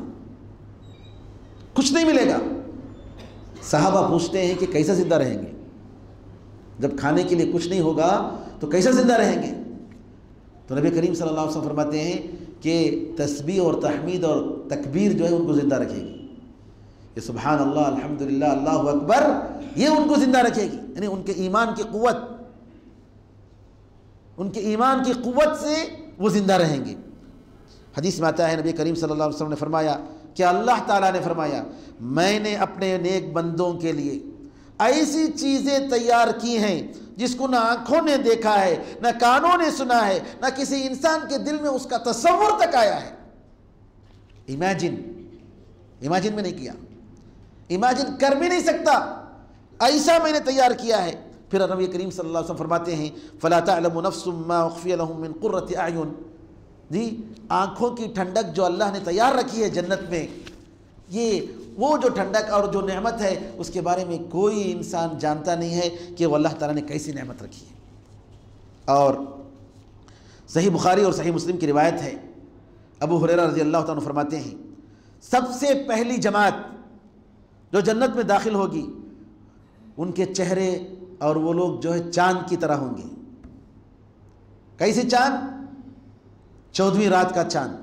کچھ نہیں ملے گا۔ صحابہ پوچھتے ہیں کہ کیسا زندہ رہیں گے؟ جب کھانے کے لیے کچھ نہیں ہوگا تو کیسا زندہ رہیں گے؟ تو نبی کریم صلی اللہ علیہ وسلم فرماتے ہیں کہ تسبیح اور تحمید اور تکبیر جو ہے ان کو زندہ رکھے گی، یہ سبحان اللہ، الحمدللہ، اللہ اکبر، یہ ان کو زندہ رکھے گی، یعنی ان کے ایمان کی قوت، ان کے ایمان کی قوت سے وہ زندہ رہیں گے۔ حدیث میں آتا ہے نبی کریم صلی اللہ علیہ وسلم نے فرمایا کہ اللہ تعالیٰ نے فرمایا میں نے اپنے نیک بندوں کے لیے ایسی چیزیں تیار کی ہیں جس کو نہ آنکھوں نے دیکھا ہے، نہ کانوں نے سنا ہے، نہ کسی انسان کے دل میں اس کا تصور تک آیا ہے۔ امیجن میں نہیں کیا، امیجن کر بھی نہیں سکتا، ایسا میں نے تیار کیا ہے۔ پھر نبی کریم صلی اللہ علیہ وسلم فرماتے ہیں فَلَا تَعْلَمُ نَفْسٌ مَّا أُخْفِيَ لَهُم مِّن قُرَّةِ أَعْيُن، جی آنکھوں کی ٹھنڈک جو اللہ نے تیار رکھی ہے جنت میں، یہ وہ جو ٹھنڈک اور جو نعمت ہے اس کے بارے میں کوئی انسان جانتا نہیں ہے کہ وہ اللہ تعالیٰ نے کیسی نعمت رکھی ہے۔ اور صحیح بخاری اور صحیح مسلم کی روایت ہے، ابو ہریرہ رضی اللہ تعالیٰ عنہ فرماتے ہیں سب سے پہلی جماعت جو جنت میں داخل ہوگی ان کے چہرے اور وہ لوگ جو ہے چاند کی طرح ہوں گے۔ کیسے چاند؟ 14ویں رات کا چاند،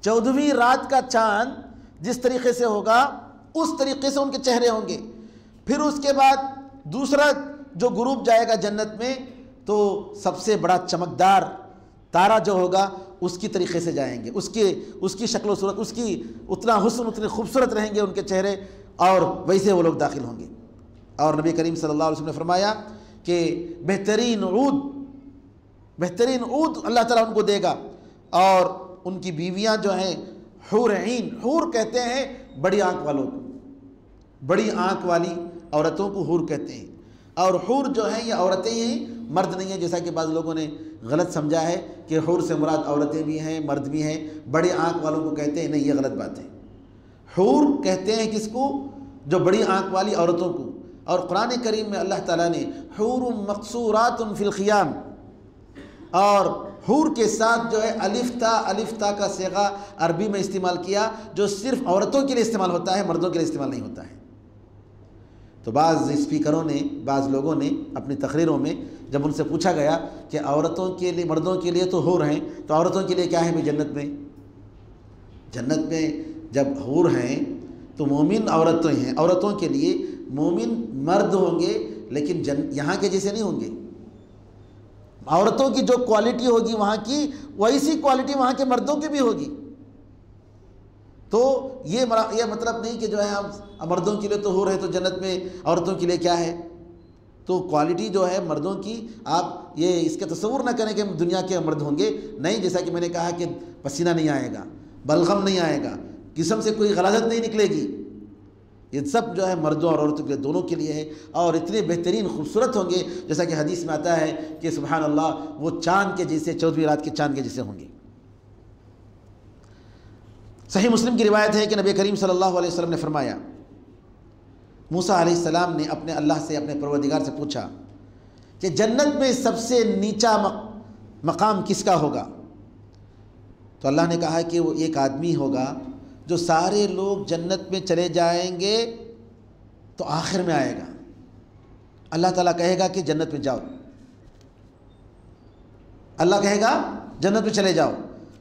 14ویں رات کا چاند جس طریقے سے ہوگا اس طریقے سے ان کے چہرے ہوں گے۔ پھر اس کے بعد دوسرا جو گروپ جائے گا جنت میں تو سب سے بڑا چمکدار تارا جو ہوگا اس کی طریقے سے جائیں گے، اس کی شکل و صورت، اس کی اتنا حسن، اتنے خوبصورت رہیں گے ان کے چہرے، اور ویسے وہ لوگ داخل ہوں گے۔ اور نبی کریم صلی اللہ علیہ وسلم نے فرمایا کہ بہترین عود اللہ تعالیٰ ان کو دے گا، اور ان کی بیویاں جو ہیں حور عین، حور کہتے ہیں بڑی آنکھ والوں کو، بڑی آنکھ والی عورتوں کو حور کہتے ہیں۔ اور حور جو ہیں یہ عورتیں ہی ہیں، مرد نہیں ہیں، جیسا کہ بعض لوگوں نے غلط سمجھا ہے کہ حور سے مراد عورتیں بھی ہیں مرد بھی ہیں، بڑی آنکھ والوں کو کہتے ہیں، نہیں، یہ غلط بات ہے۔ حور کہتے ہیں کس کو؟ جو بڑی آنکھ والی عورتوں کو۔ اور قرآن کریم میں اللہ تعالیٰ نے حور مقصورات فی الخیام، اور حور کے ساتھ جو ہے الف تا کا صیغہ عربی میں استعمال کیا، جو صرف عورتوں کے لیے استعمال ہوتا ہے، مردوں کے لیے استعمال نہیں ہوتا ہے۔ تو بعض اسپیکروں نے، بعض لوگوں نے اپنی تقریروں میں جب ان سے پوچھا گیا کہ عورتوں کے لیے، مردوں کے لیے تو حور ہیں، تو عورتوں کے لیے کیا ہے بھی جنت میں؟ جنت میں جب حور ہیں تو مومن عورتیں ہیں، عورتوں کے لیے مومن مرد ہوں گے، لیکن یہاں کے جیسے نہیں ہوں گے۔ عورتوں کی جو کوالٹی ہوگی وہاں کی، ویسی کوالٹی وہاں کے مردوں کی بھی ہوگی۔ تو یہ مطلب نہیں کہ جو ہے ہم مردوں کے لیے تو حور ہے تو جنت میں عورتوں کے لیے کیا ہے؟ تو کوالٹی جو ہے مردوں کی، آپ یہ اس کا تصور نہ کریں کہ ہم دنیا کے مرد ہوں گے، نہیں، جیسا کہ میں نے کہا کہ پسینہ نہیں آئے گا، بلغم نہیں آئے گا، جسم سے کوئی غلاظت نہیں نکلے گی، یہ سب جو ہے مردوں اور عورتوں کے لیے، دونوں کے لیے ہے، اور اتنے بہترین خوبصورت ہوں گے جیسا کہ حدیث میں آتا ہے کہ سبحان اللہ وہ چاند کے جیسے، 14ویں رات کے چاند کے جیسے ہوں گے۔ صحیح مسلم کی روایت ہے کہ نبی کریم صلی اللہ علیہ وسلم نے فرمایا موسیٰ علیہ السلام نے اپنے اللہ سے، اپنے پروردگار سے پوچھا کہ جنت میں سب سے نیچا مقام کس کا ہوگا؟ تو اللہ نے کہا کہ وہ ایک آدمی ہوگا جو سارے لوگ جنت میں چلے جائیں گے تو آخر میں آئے گا، اللہ تعالیٰ کہے گا کہ جنت میں جاؤ، اللہ کہے گا جنت میں چلے جاؤ،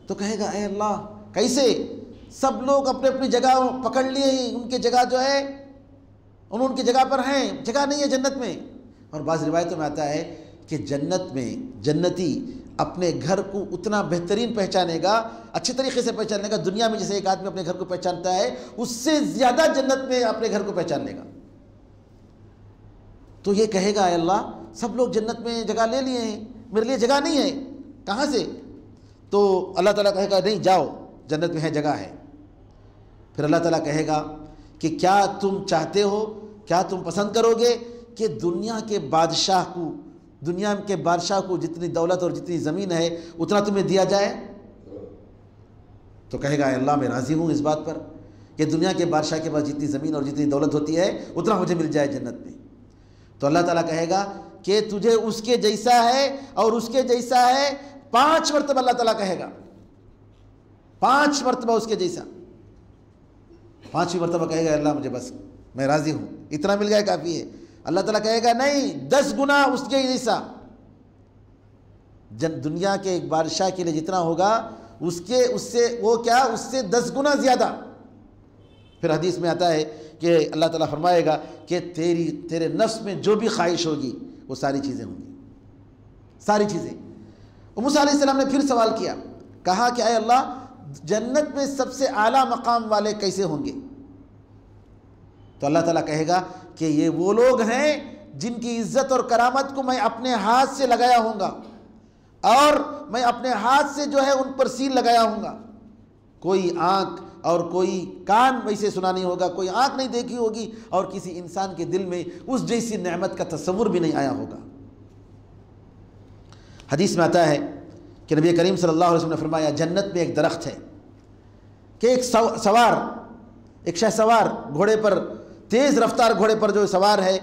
تو کہے گا اے اللہ کیسے؟ سب لوگ اپنے اپنی جگہ پکڑ لیے ہیں، ان کی جگہ جو ہے ان کی جگہ پر ہیں، جگہ نہیں ہے جنت میں۔ اور بعض روایتوں میں آتا ہے کہ جنت میں جنتی اپنے گھر کو اتنا بہترین پہچانے گا، اچھے طریقے سے پہچانے گا، دنیا میں جیسے ایک آدمی اپنے گھر کو پہچانتا ہے اس سے زیادہ جنت میں اپنے گھر کو پہچان لے گا۔ تو یہ کہے گا اے اللہ سب لوگ جنت میں جگہ لے لیے ہیں، میرے لیے جگہ نہیں ہے، کہاں سے؟ تو اللہ تعالیٰ کہے گا نہیں جاؤ، جنت میں ہے، جگہ ہے۔ پھر اللہ تعالیٰ کہے گا کہ کیا تم چاہتے ہو، کیا تم پسند کرو گے کہ دنیا کے بادشاہ کو جتنی دولت اور جتنی زمین ہے اتنا تمہیں دیا جائے؟ تو کہے گا اے اللہ میں راضی ہوں اس بات پر کہ دنیا کے بادشاہ کے پاس جتنی زمین اور جتنی دولت ہوتی ہے اتنا مجھے مل جائے جنت میں۔ تو اللہ تعالیٰ کہے گا کہ تجھے اس کے جیسا ہے اور اس کے جیسا ہے، 5 مرتبہ اللہ تعالیٰ کہے گا، 5 مرتبہ اس کے جیسا، 5ویں مرتبہ کہے گا اللہ مجھے بس میں راضی ہوں، اتنا مل گیا کافی ہے۔ اللہ تعالیٰ کہے گا نہیں 10 گنا اس کے جیسا، دنیا کے ایک بادشاہ کے لیے جتنا ہوگا اس سے 10 گنا زیادہ۔ پھر حدیث میں آتا ہے کہ اللہ تعالیٰ فرمائے گا کہ تیرے نفس میں جو بھی خواہش ہوگی وہ ساری چیزیں ہوں گی، ساری چیزیں۔ موسیٰ علیہ السلام نے پھر سوال کیا، کہا کہ اے اللہ جنت میں سب سے اعلیٰ مقام والے کیسے ہوں گے؟ تو اللہ تعالیٰ کہے گا کہ یہ وہ لوگ ہیں جن کی عزت اور کرامت کو میں اپنے ہاتھ سے لگایا ہوں گا، اور میں اپنے ہاتھ سے جو ہے ان پر سیل لگایا ہوں گا۔ کوئی آنکھ اور کوئی کان ویسے سنا نہیں ہوگا، کوئی آنکھ نہیں دیکھی ہوگی، اور کسی انسان کے دل میں اس جیسی نعمت کا تصور بھی نہیں آیا ہوگا۔ حدیث میں آتا ہے کہ نبی کریم صلی اللہ علیہ وسلم نے فرمایا جنت میں ایک درخت ہے کہ ایک شہ سوار گھوڑے پر، تیز رفتار گھوڑے پر جو سوار ہے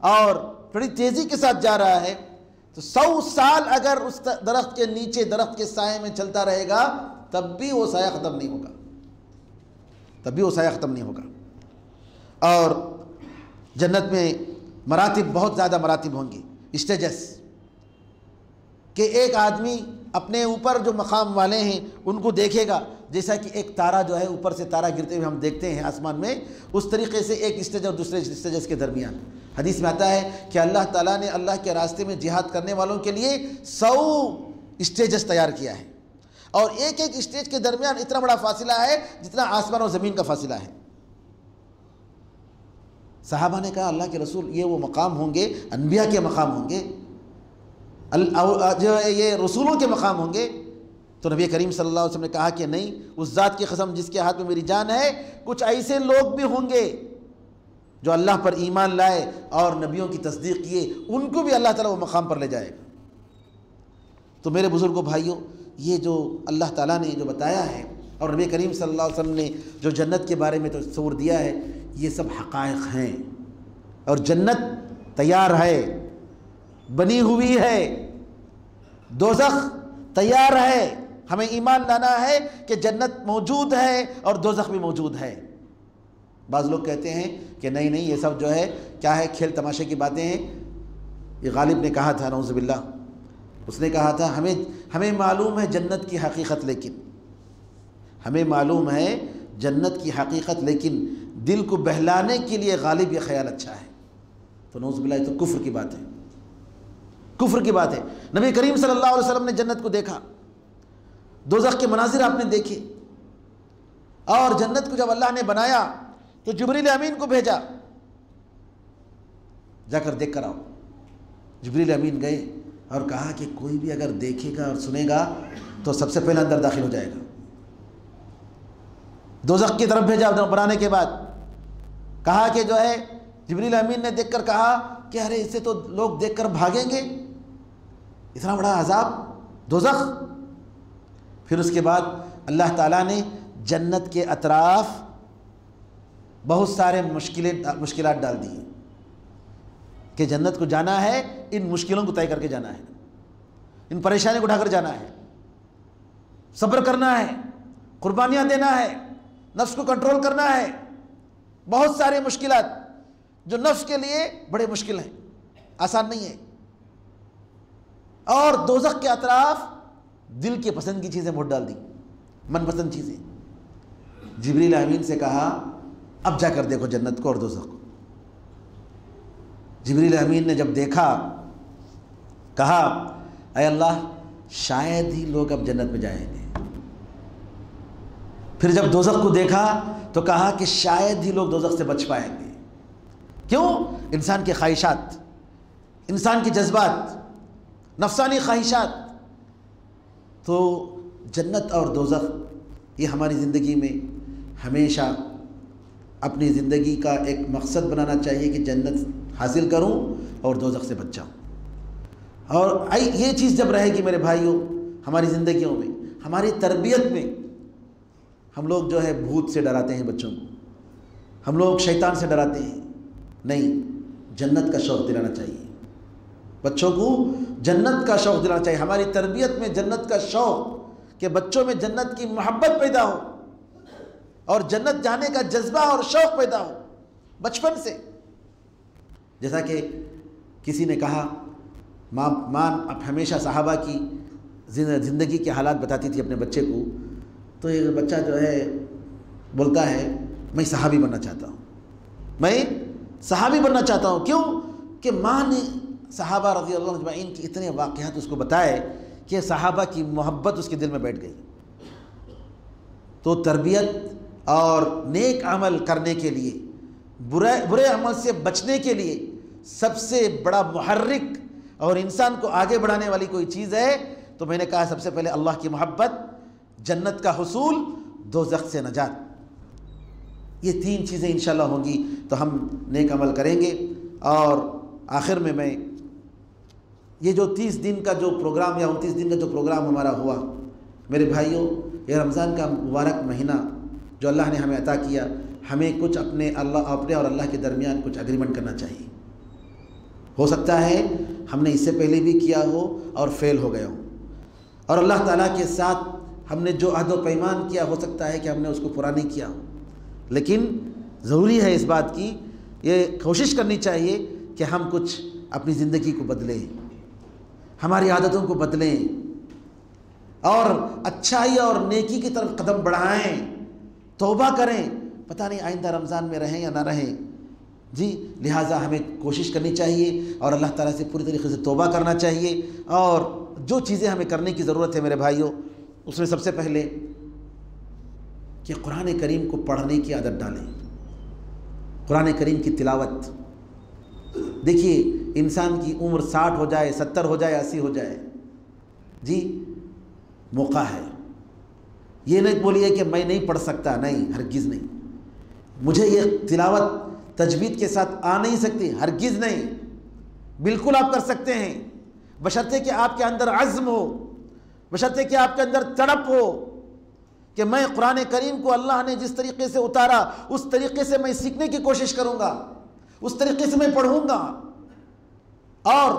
اور بڑی تیزی کے ساتھ جا رہا ہے، تو 100 سال اگر اس درخت کے نیچے درخت کے سائے میں چلتا رہے گا تب بھی وہ سایہ ختم نہیں ہوگا۔ اور جنت میں مراتب، بہت زیادہ مراتب ہوں گی، اسٹیجز، کہ ایک آدمی اپنے اوپر جو مقام والے ہیں ان کو دیکھے گا، جیسا کہ ایک تارا جو ہے اوپر سے تارا گرتے ہوئے ہم دیکھتے ہیں آسمان میں، اس طریقے سے ایک اسٹیج اور دوسرے اسٹیجز کے درمیان۔ حدیث میں آتا ہے کہ اللہ تعالیٰ نے اللہ کے راستے میں جہاد کرنے والوں کے لیے 100 اسٹیجز تیار کیا ہے، اور ایک ایک اسٹیج کے درمیان اتنا بڑا فاصلہ ہے جتنا آسمان اور زمین کا فاصلہ ہے۔ صحابہ نے کہا اللہ کے رسول یہ وہ مقام ہوں گے، انبیاء کے مقام ہوں گے، جو یہ رسولوں کے مقام ہوں گے؟ تو نبی کریم صلی اللہ علیہ وسلم نے کہا کہ نہیں، اس ذات کی قسم جس کے ہاتھ میں میری جان ہے، کچھ ایسے لوگ بھی ہوں گے جو اللہ پر ایمان لائے اور نبیوں کی تصدیق کیے، ان کو بھی اللہ تعالیٰ وہ مقام پر لے جائے گا۔ تو میرے بزرگوں بھائیوں، یہ جو اللہ تعالیٰ نے جو بتایا ہے اور نبی کریم صلی اللہ علیہ وسلم نے جو جنت کے بارے میں تصور دیا ہے، یہ سب حقائق ہیں، اور جنت تیار ہے، بنی ہوئی ہے، دوزخ تیار ہے۔ ہمیں ایمان لانا ہے کہ جنت موجود ہے اور دوزخ بھی موجود ہے۔ بعض لوگ کہتے ہیں کہ نہیں یہ سب جو ہے کیا ہے، کھیل تماشے کی باتیں ہیں۔ یہ غالب نے کہا تھا نعوذ باللہ، اس نے کہا تھا ہمیں معلوم ہے جنت کی حقیقت، لیکن ہمیں معلوم ہے جنت کی حقیقت، لیکن دل کو بہلانے کے لیے غالب یہ خیال اچھا ہے۔ تو نعوذ باللہ یہ تو کفر کی بات ہے، کفر کی بات ہے۔ نبی کریم صلی اللہ علیہ وسلم نے جنت کو دیکھا، دوزخ کے مناظر آپ نے دیکھے، اور جنت کو جب اللہ نے بنایا تو جبریل امین کو بھیجا، جا کر دیکھ کر آؤ۔ جبریل امین گئے اور کہا کہ کوئی بھی اگر دیکھے گا اور سنے گا تو سب سے پہلے اندر داخل ہو جائے گا۔ دوزخ کی طرف بھیجا بنانے کے بعد، کہا کہ جو ہے جبریل امین نے دیکھ کر کہا کہ ارے اسے تو لوگ دیکھ کر بھاگیں گے، اتنا بڑا عذاب دوزخ۔ پھر اس کے بعد اللہ تعالیٰ نے جنت کے اطراف بہت سارے مشکلات ڈال دی کہ جنت کو جانا ہے، ان مشکلوں کو طے کر کے جانا ہے، ان پریشانیوں کو اٹھا کر جانا ہے، صبر کرنا ہے، قربانیاں دینا ہے، نفس کو کنٹرول کرنا ہے، بہت سارے مشکلات جو نفس کے لیے بڑے مشکل ہیں، آسان نہیں ہے۔ اور دوزخ کے اطراف دل کے پسند کی چیزیں موڑ ڈال دی، من پسند چیزیں۔ جبریل امین سے کہا اب جا کر دیکھو جنت کو اور دوزخ کو۔ جبریل امین نے جب دیکھا، کہا اے اللہ شاید ہی لوگ اب جنت میں جائیں گے۔ پھر جب دوزخ کو دیکھا تو کہا کہ شاید ہی لوگ دوزخ سے بچ پائیں گے۔ کیوں؟ انسان کے خواہشات، انسان کے جذبات، نفسانی خواہشات۔ تو جنت اور دوزخ یہ ہماری زندگی میں ہمیشہ اپنی زندگی کا ایک مقصد بنانا چاہیے کہ جنت حاصل کروں اور دوزخ سے بچ جاؤں۔ اور یہ چیز جب رہے گی میرے بھائیوں ہماری زندگیوں میں، ہماری تربیت میں، ہم لوگ جو ہے بھوت سے ڈراتے ہیں بچوں کو، ہم لوگ شیطان سے ڈراتے ہیں، نہیں، جنت کا شوق دلانا چاہیے بچوں کو، جنت کا شوق دلانا چاہیے۔ ہماری تربیت میں جنت کا شوق، کہ بچوں میں جنت کی محبت پیدا ہو اور جنت جانے کا جذبہ اور شوق پیدا ہو بچپن سے۔ جیسا کہ کسی نے کہا، ماں اب ہمیشہ صحابہ کی زندگی کے حالات بتاتی تھی اپنے بچے کو، تو یہ بچہ جو ہے بولتا ہے میں صحابی بننا چاہتا ہوں، میں صحابی بننا چاہتا ہوں۔ کیوں؟ کہ ماں نے صحابہ رضی اللہ عنہ اجمعین کی اتنے واقعات اس کو بتائے کہ صحابہ کی محبت اس کے دل میں بیٹھ گئی۔ تو تربیت اور نیک عمل کرنے کے لیے، برے عمل سے بچنے کے لیے سب سے بڑا محرک اور انسان کو آگے بڑھانے والی کوئی چیز ہے تو میں نے کہا سب سے پہلے اللہ کی محبت، جنت کا حصول، دوزخ سے نجات۔ یہ تین چیزیں انشاءاللہ ہوں گی تو ہم نیک عمل کریں گے۔ اور آخر میں یہ جو 30 دن کا جو پروگرام یا 29 دن کا جو پروگرام ہمارا ہوا، میرے بھائیوں یہ رمضان کا مبارک مہینہ جو اللہ نے ہمیں عطا کیا، ہمیں کچھ اپنے اور اللہ کے درمیان کچھ اگریمنٹ کرنا چاہیے۔ ہو سکتا ہے ہم نے اس سے پہلے بھی کیا ہو اور فیل ہو گیا ہو، اور اللہ تعالیٰ کے ساتھ ہم نے جو عہد و پیمان کیا ہو سکتا ہے کہ ہم نے اس کو پورا نہیں کیا ہو، لیکن ضروری ہے اس بات کی یہ کوشش کرنی چاہیے کہ ہم کچھ اپنی زندگی کو بدلیں، ہماری عادتوں کو بدلیں اور اچھائی اور نیکی کی طرف قدم بڑھائیں، توبہ کریں۔ پتہ نہیں آئندہ رمضان میں رہیں یا نہ رہیں، جی لہٰذا ہمیں کوشش کرنی چاہیے اور اللہ تعالیٰ سے پوری طریقے سے توبہ کرنا چاہیے۔ اور جو چیزیں ہمیں کرنے کی ضرورت ہے میرے بھائیوں، اس میں سب سے پہلے کہ قرآن کریم کو پڑھنے کی عادت ڈالیں، قرآن کریم کی تلاوت۔ دیکھیے انسان کی عمر 60 ہو جائے، 70 ہو جائے، 80 ہو جائے، جی موقع ہے۔ یہ نہیں بولیے کہ میں نہیں پڑھ سکتا، نہیں، ہرگز نہیں۔ مجھے یہ تلاوت تجوید کے ساتھ آ نہیں سکتی، ہرگز نہیں، بالکل آپ کر سکتے ہیں، بشرطے کہ آپ کے اندر عزم ہو، بشرطے کہ آپ کے اندر تڑپ ہو کہ میں قرآن کریم کو اللہ نے جس طریقے سے اتارا اس طریقے سے میں سیکھنے کی کوشش کروں گا، اس طریقے سے میں پڑھوں گا، اور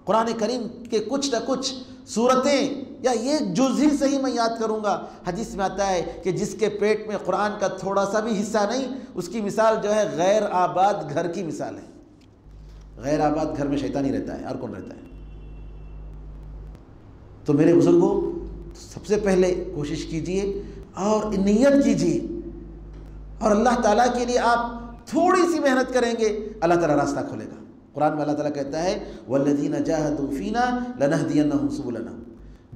قرآن کریم کے کچھ نہ کچھ صورتیں یا یہ جز ہی صحیح میں یاد کروں گا۔ حدیث میں آتا ہے کہ جس کے پیٹ میں قرآن کا تھوڑا سا بھی حصہ نہیں، اس کی مثال جو ہے غیر آباد گھر کی مثال ہے۔ غیر آباد گھر میں شیطان ہی رہتا ہے، اور کون رہتا ہے؟ تو میرے بزرگوں سب سے پہلے کوشش کیجئے اور نیت کیجئے، اور اللہ تعالیٰ کے لیے آپ تھوڑی سی محنت کریں گے، اللہ تعالیٰ راستہ کھولے گا۔ قرآن میں اللہ تعالیٰ کہتا ہے وَالَّذِينَ جَاهَدُوا فِينَا لَنَهْدِيَنَّهُمْ سُبُلَنَا،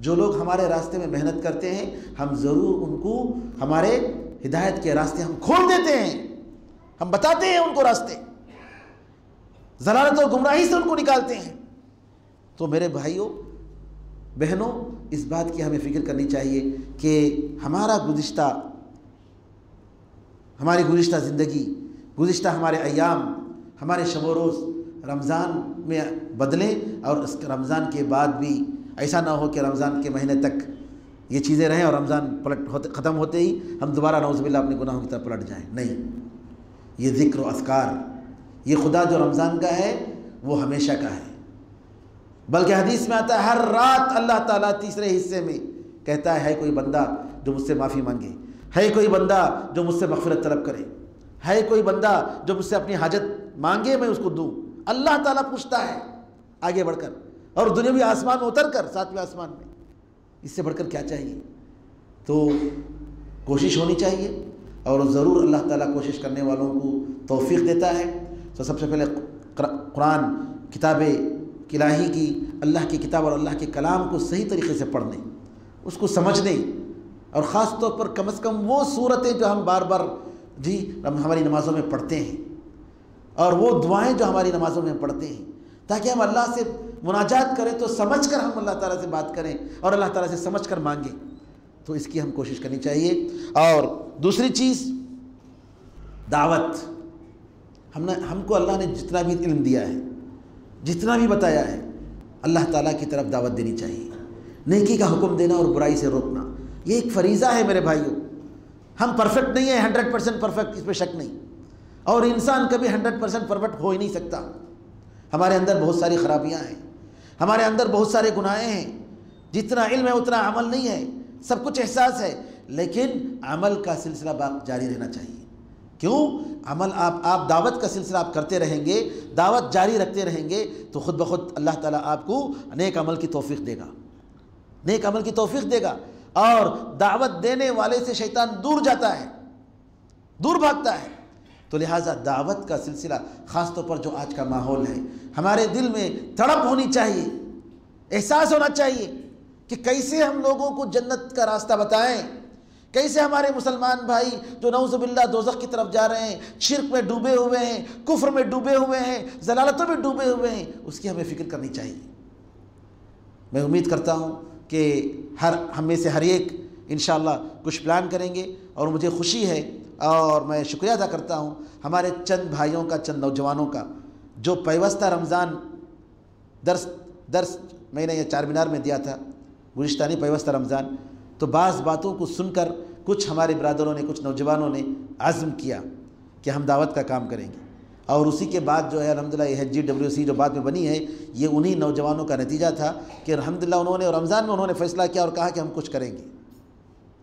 جو لوگ ہمارے راستے میں محنت کرتے ہیں ہم ضرور ان کو ہمارے ہدایت کے راستے ہم کھول دیتے ہیں، ہم بتاتے ہیں ان کو راستے، ضلالت اور گمراہی سے ان کو نکالتے ہیں۔ تو میرے بھائیوں بہنوں اس بات کی ہمیں فکر کرنی چاہیے کہ ہماری گزشتہ زندگی، گزشتہ ہمارے ایام، ہمارے شب و روز رمضان میں بدلیں، اور اس رمضان کے بعد بھی ایسا نہ ہو کہ رمضان کے مہینے تک یہ چیزیں رہیں اور رمضان ختم ہوتے ہی ہم دوبارہ نعوذ باللہ اپنے گناہوں کی طرف پلٹ جائیں۔ نہیں، یہ ذکر و اذکار، یہ خدا جو رمضان کا ہے وہ ہمیشہ کا ہے، بلکہ حدیث میں آتا ہے ہر رات اللہ تعالیٰ تیسرے حصے میں کہتا ہے کوئی بندہ جو مجھ سے معافی مانگے، ہے کوئی بندہ جو مجھ سے مغفرت طلب کرے، ہے کوئی بندہ جو مجھ سے اپنی حاجت مانگے میں اس کو دوں؟ اللہ تعالیٰ پوچھتا ہے آگے بڑھ کر، اور دنیاوی آسمان میں اتر کر 7ویں آسمان میں۔ اس سے بڑھ کر کیا چاہیے؟ تو کوشش ہونی چاہیے، اور ضرور اللہ تعالیٰ کوشش کرنے والوں کو توفیق دیتا ہے۔ تو سب سے پہلے قرآن کتاب الہی کی، اللہ کی کتاب اور اللہ کے کلام کو صحیح طریقے سے پڑھنے، اس کو سمجھنے، اور خاص طور پر کم از کم وہ صورتیں جو ہم بار بار ہماری نمازوں میں پڑھتے ہیں، اور وہ دعائیں جو ہماری نمازوں میں پڑھتے ہیں، تاکہ ہم اللہ سے مناجات کریں تو سمجھ کر ہم اللہ تعالیٰ سے بات کریں اور اللہ تعالیٰ سے سمجھ کر مانگیں۔ تو اس کی ہم کوشش کرنی چاہیے۔ اور دوسری چیز دعوت، ہم کو اللہ نے جتنا بھی علم دیا ہے، جتنا بھی بتایا ہے، اللہ تعالیٰ کی طرف دعوت دینی چاہیے۔ نیکی کا حکم دینا اور برائی سے روکنا، یہ ایک فریضہ ہے میرے بھائیوں۔ ہم پرفیکٹ نہیں ہیں، 100% پرفیکٹ، اس پہ شک نہیں، اور انسان کبھی 100% پرفیکٹ ہو ہی نہیں سکتا۔ ہمارے اندر بہت ساری خرابیاں ہیں، ہمارے اندر بہت سارے گناہیں ہیں، جتنا علم ہے اتنا عمل نہیں ہے، سب کچھ احساس ہے، لیکن عمل کا سلسلہ جاری رہنا چاہیے۔ کیوں؟ عمل آپ دعوت کا سلسلہ آپ کرتے رہیں گے، دعوت جاری رکھتے رہیں گے، تو خود بخود اللہ تعالیٰ آپ کو نیک عمل کی توفیق دے گا، نیک عمل کی توفیق دے گا، اور دعوت دینے والے سے شیطان دور جاتا ہے، دور بھاگتا ہے۔ تو لہٰذا دعوت کا سلسلہ، خاص طور پر جو آج کا ماحول ہے، ہمارے دل میں تڑپ ہونی چاہیے، احساس ہونا چاہیے کہ کیسے ہم لوگوں کو جنت کا راستہ بتائیں، کیسے ہمارے مسلمان بھائی جو نعوذ باللہ دوزخ کی طرف جا رہے ہیں، شرک میں ڈوبے ہوئے ہیں، کفر میں ڈوبے ہوئے ہیں، ضلالتوں میں ڈوبے ہوئے ہیں، اس کی ہمیں فکر کرنی چاہیے۔ میں امید کرتا ہوں کہ ہم میں سے ہر ایک انشاءاللہ کچھ پلان کریں گے، اور مجھے خوشی ہے اور میں شکریہ ادا کرتا ہوں ہمارے چند بھائیوں کا، چند نوجوانوں کا، جو پیوستہ رمضان درس میں نے یہ چار مینار میں دیا تھا، گزشتہ نہیں پیوستہ رمضان، تو بعض باتوں کو سن کر کچھ ہمارے برادروں نے، کچھ نوجوانوں نے عزم کیا کہ ہم دعوت کا کام کریں گے، اور اسی کے بعد جو ہے الحمدللہ یہ HGWC جو بعد میں بنی ہے، یہ انہی نوجوانوں کا نتیجہ تھا کہ الحمدللہ انہوں نے رمضان میں انہوں نے فیصلہ کیا اور کہا کہ ہم کچھ کریں گے۔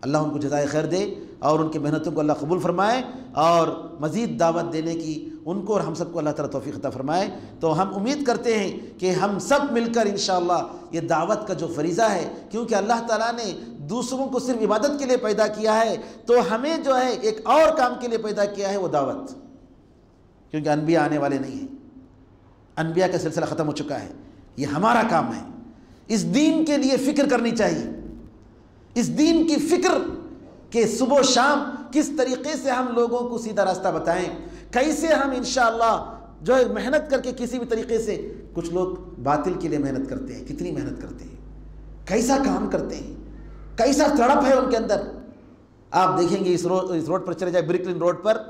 اللہ ان کو جزائے خیر دے، اور ان کی محنتوں کو اللہ قبول فرمائے، اور مزید دعوت دینے کی ان کو اور ہم سب کو اللہ تعالیٰ توفیق عطا فرمائے۔ تو ہم امید کرتے ہیں کہ ہم سب مل کر انشاءاللہ یہ دعوت کا جو فریضہ ہے، کیونکہ اللہ تعالیٰ نے دوسروں کو صرف عبادت کے لیے پیدا کیا ہے، تو ہمیں جو ہے ایک اور کام کے لیے پیدا کیا ہے، وہ دعوت، کیونکہ انبیاء آنے والے نہیں ہیں، انبیاء کا سلسلہ ختم ہو چکا ہے، یہ ہمارا کام ہے۔ اس دین کے لیے فکر کرنی چاہیے، اس دین کی فکر کہ صبح و شام کس طریقے سے ہم لوگوں کو سیدھا راستہ بتائیں، کیسے ہم انشاءاللہ جو ہے محنت کر کے کسی بھی طریقے سے، کچھ لوگ باطل کے لیے محنت کرتے ہیں، کتنی محنت کرتے ہیں، کیسا کام کرتے ہیں، کیسا تڑپ ہے ان کے اندر۔ آپ دیکھیں گے اس روڈ پر چلے جائے، برکلن روڈ پر،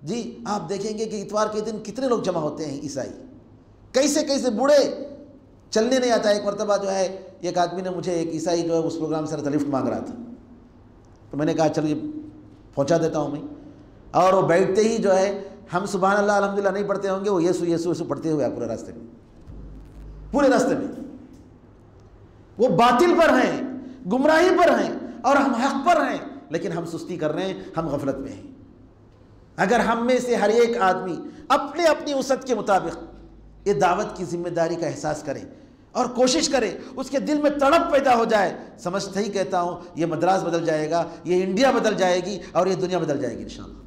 جی آپ دیکھیں گے کہ اتوار کے دن کتنے لوگ جمع ہوتے ہیں عیسائی، کیسے کیسے بوڑھے، چلنے نہیں آتا۔ ایک مرتبہ جو ہے ایک آدمی نے مجھے، ایک عیسائی جو ہے اس پروگرام سے لفٹ مانگ رہا تھا، تو میں نے کہا چلیے پہنچا دیتا ہوں میں، اور وہ بیٹھتے ہی جو ہے ہم سبحان اللہ الحمدللہ نہیں پڑھتے ہوں گے، وہ یسو یسو یسو پڑھتے ہوئے پورے راستے میں، پورے راستے میں وہ باطل پر ہیں، گمراہی پر ہیں، اور ہم حق پر ہیں، لیکن ہم سستی کر رہے ہیں، ہم غفلت میں ہیں۔ اگر ہم میں سے ہر ایک آدمی اپنے اپنی وسعت کے مطابق یہ دعوت کی ذمہ داری کا احساس کرے اور کوشش کرے، اس کے دل میں تڑپ پیدا ہو جائے، سمجھتا ہی کہتا ہوں یہ مدراس بدل جائے گا، یہ انڈیا بدل جائے گی، اور یہ دنیا بدل جائے گی انشاءاللہ۔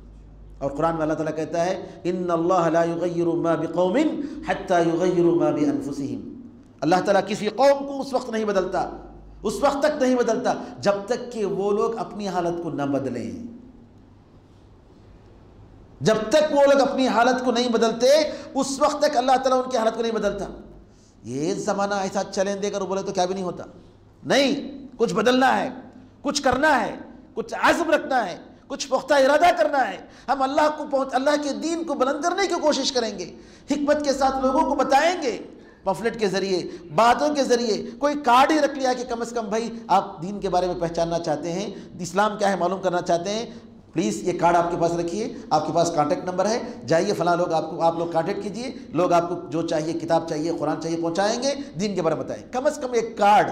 اور قرآن میں اللہ تعالیٰ کہتا ہے ان اللہ لا یغیر ما بقوم حتی یغیروا ما بانفسہم، اللہ تعالیٰ کسی قوم کو اس وقت نہیں بدلتا، اس وقت تک نہیں بدلتا جب تک کہ وہ لوگ اپنی حالت کو نہ بدلیں، جب تک وہ لوگ اپنی حالت کو نہیں بدلتے اس وقت تک اللہ تعالیٰ ان کی حالت کو نہیں بدلتا۔ یہ زمانہ ایسا چیلنج دے کر وہ بولے تو کیا بھی نہیں ہوتا، نہیں، کچھ بدلنا ہے، کچھ کرنا ہے، کچھ عزم رکھنا ہے، کچھ پختہ ارادہ کرنا ہے۔ ہم اللہ کے دین کو بلند کرنے کی کوشش کریں گے، حکمت کے ساتھ لوگوں کو بتائیں گے، پمفلٹ کے ذریعے، باتوں کے ذریعے، کوئی کارڈ ہی رکھ لیا کہ کم از کم بھائی آپ دین کے بارے میں پہچاننا چاہتے ہیں، اسلام کیا ہے معلوم کرنا چاہتے ہیں، پلیز یہ کارڈ آپ کے پاس رکھیے، آپ کے پاس کانٹیکٹ نمبر ہے، جائیے فلاں لوگ آپ لوگ کانٹیکٹ کیجئے، لوگ آپ کو جو چاہیے، کتاب چاہیے، قرآن چاہیے، پہنچائیں گے، دین کے بارے میں بتائیں۔ کم از کم ایک کارڈ،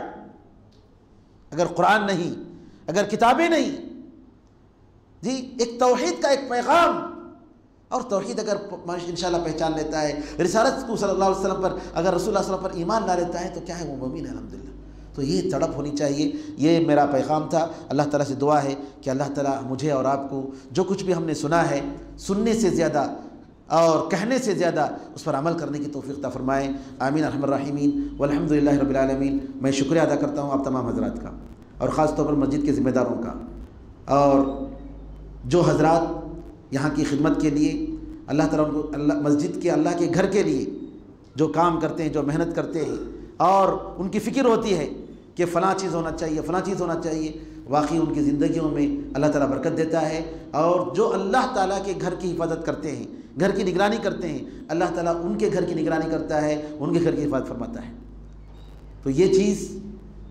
اگر قرآن نہیں، اگر کتابیں نہیں، جی ایک توحید کا ایک پیغام، اور توحید اگر انشاءاللہ پہچان لیتا ہے، رسالت کو صلی اللہ علیہ وسلم پر اگر رسول اللہ صلی اللہ علیہ وسلم پر ایمان لا لیتا ہے تو کیا ہے وہ مومن ہے الحمدللہ۔ تو یہ تڑپ ہونی چاہیے، یہ میرا پیغام تھا۔ اللہ تعالیٰ سے دعا ہے کہ اللہ تعالیٰ مجھے اور آپ کو جو کچھ بھی ہم نے سنا ہے، سننے سے زیادہ اور کہنے سے زیادہ اس پر عمل کرنے کی توفیق عطا فرمائے، آمین ارحم الراحمین والحمدللہ رب العالمین۔ میں شکریہ ادا کرتا ہوں آپ تمام حضرات کا، اور خاص طور پر مسجد کے ذمہ داروں کا، اور جو حضرات یہاں کی خدمت کے لیے اللہ تعالیٰ کو مسجد کے اللہ کے گھر کے لیے جو کام کرتے ہیں، جو محنت کرتے ہیں، اور ان کی فکر ہوتی ہے کہ فلاں چیز ہونا چاہیے، فلاں چیز ہونا چاہیے، واقعی ان کی زندگیوں میں اللہ تعالیٰ برکت دیتا ہے۔ اور جو اللہ تعالیٰ کے گھر کی حفاظت کرتے ہیں، گھر کی نگرانی کرتے ہیں، اللہ تعالیٰ ان کے گھر کی نگرانی کرتا ہے، ان کے گھر کی حفاظت فرماتا ہے۔ تو یہ چیز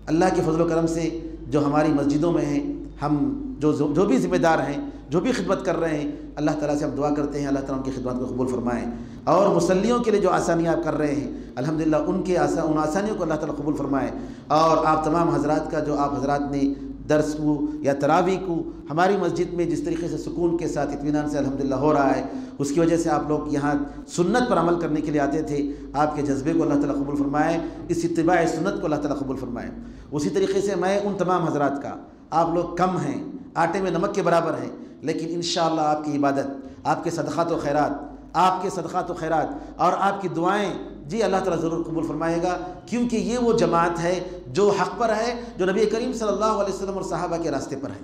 اللہ کے فضل و کرم سے جو ہماری مسجدوں میں ہیں، ہم جو بھی ذمہ دار ہیں، جو بھی خدمت کر رہے ہیں، اللہ تعالیٰ سے ہم دعا کرتے ہیں اللہ تعالیٰ ان کی خدمات کو قبول فرمائیں، اور مصلیوں کے لیے جو آسانیاں آپ کر رہے ہیں الحمدللہ ان آسانیوں کو اللہ تعالیٰ قبول فرمائے۔ اور آپ تمام حضرات کا جو آپ حضرات نے درس کو یا تراویح کو ہماری مسجد میں جس طریقے سے سکون کے ساتھ اطمینان سے الحمدللہ ہو رہا ہے، اس کی وجہ سے آپ لوگ یہاں سنت پر عمل کرنے کے لیے آتے تھے، آپ کے جذبے کو اللہ تعالیٰ قبول فرمائے، اس اتباع سنت کو اللہ تعالیٰ قبول فرمائے۔ اسی طریقے سے میں ان تمام حضرات کا، آپ لوگ کم ہیں، آٹے میں نمک کے برابر ہیں، لیکن انشاءاللہ آپ کی عبادت، آپ کے صدقات و خیرات اور آپ کی دعائیں جی اللہ تعالیٰ ضرور قبول فرمائے گا، کیونکہ یہ وہ جماعت ہے جو حق پر ہے، جو نبی کریم صلی اللہ علیہ وسلم اور صحابہ کے راستے پر ہے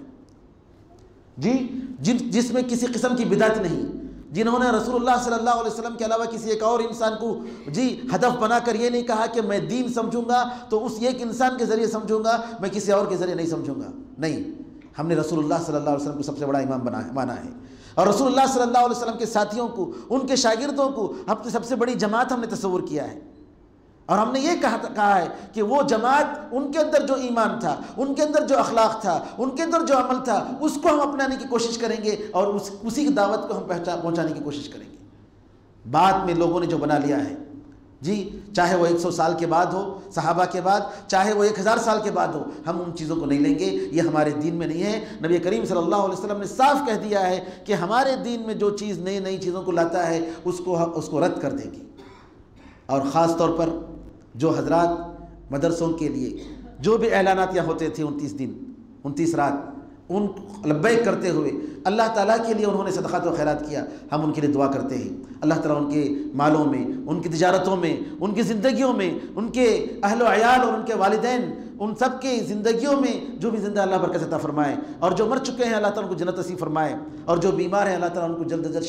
جی، جس میں کسی قسم کی بدعت نہیں، جنہوں نے رسول اللہ صلی اللہ علیہ وسلم کے علاوہ کسی ایک اور انسان کو جی ہدف بنا کر یہ نہیں کہا کہ میں دین سمجھوں گا تو اس ایک انسان کے ذریعے سمجھوں گا، میں کسی اور کے ذریعے نہیں سمجھوں گا۔ نہیں، ہم نے رسول اللہ صلی اللہ علیہ وسلم کو سب سے بڑا امام مانا ہے، اور رسول اللہ صلی اللہ علیہ وسلم کے ساتھیوں کو، ان کے شاگردوں کو اپنی سب سے بڑی جماعت ہم نے تصور کیا ہے، اور ہم نے یہ کہا ہے کہ وہ جماعت، ان کے اندر جو ایمان تھا، ان کے اندر جو اخلاق تھا، ان کے اندر جو عمل تھا، اس کو ہم اپنانے کی کوشش کریں گے، اور اسی کی دعوت کو ہم پہنچانے کی کوشش کریں گے۔ بعد میں لوگوں نے جو بنا لیا ہے جی، چاہے وہ 100 سال کے بعد ہو صحابہ کے بعد، چاہے وہ 1000 سال کے بعد ہو، ہم ان چیزوں کو نہیں لیں گے، یہ ہمارے دین میں نہیں ہے۔ نبی کریم صلی اللہ علیہ وسلم نے صاف کہہ دیا ہے کہ ہمارے دین میں جو چیز نئی چیزوں کو لاتا ہے اس کو رد کر دیں گے۔ اور خاص طور پر جو حضرات مدرسوں کے لیے جو بھی اعلانات یہاں ہوتے تھے 29 دن 29 رات، ان لبیک کرتے ہوئے اللہ تعالیٰ کے لیے انہوں نے صدقات و خیرات کیا، ہم ان کے لیے دعا کرتے ہیں اللہ تعالیٰ ان کے مالوں میں، ان کی تجارتوں میں، ان کی زندگیوں میں، ان کے اہل و عیال اور ان کے والدین، ان سب کی زندگیوں میں جو بھی زندہ اللہ برکت عطا فرمائے، اور جو مر چکے ہیں اللہ تعالیٰ ان کو جنت نصیب فرمائے، اور جو بیمار ہیں اللہ تعالیٰ ان کو جلد از جلد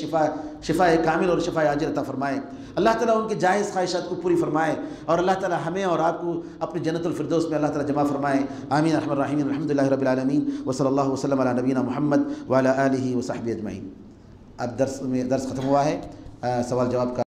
شفا کامل اور شفا عاجل عطا فرمائے، اللہ تعالیٰ ان کے جائز خواہشات کو پوری فرمائے، اور اللہ تعالیٰ ہمیں اور آپ کو اپنی جنت الفردوس میں اللہ تعالیٰ جمع فرمائے، آمین ارحم الراحمین، الحمدللہ رب العالمین، وصلی اللہ وسلم علی نبینا محمد وعلی آلہ وصحبہ اجمعین۔ اب درس ختم ہوا ہے، سوال جواب کا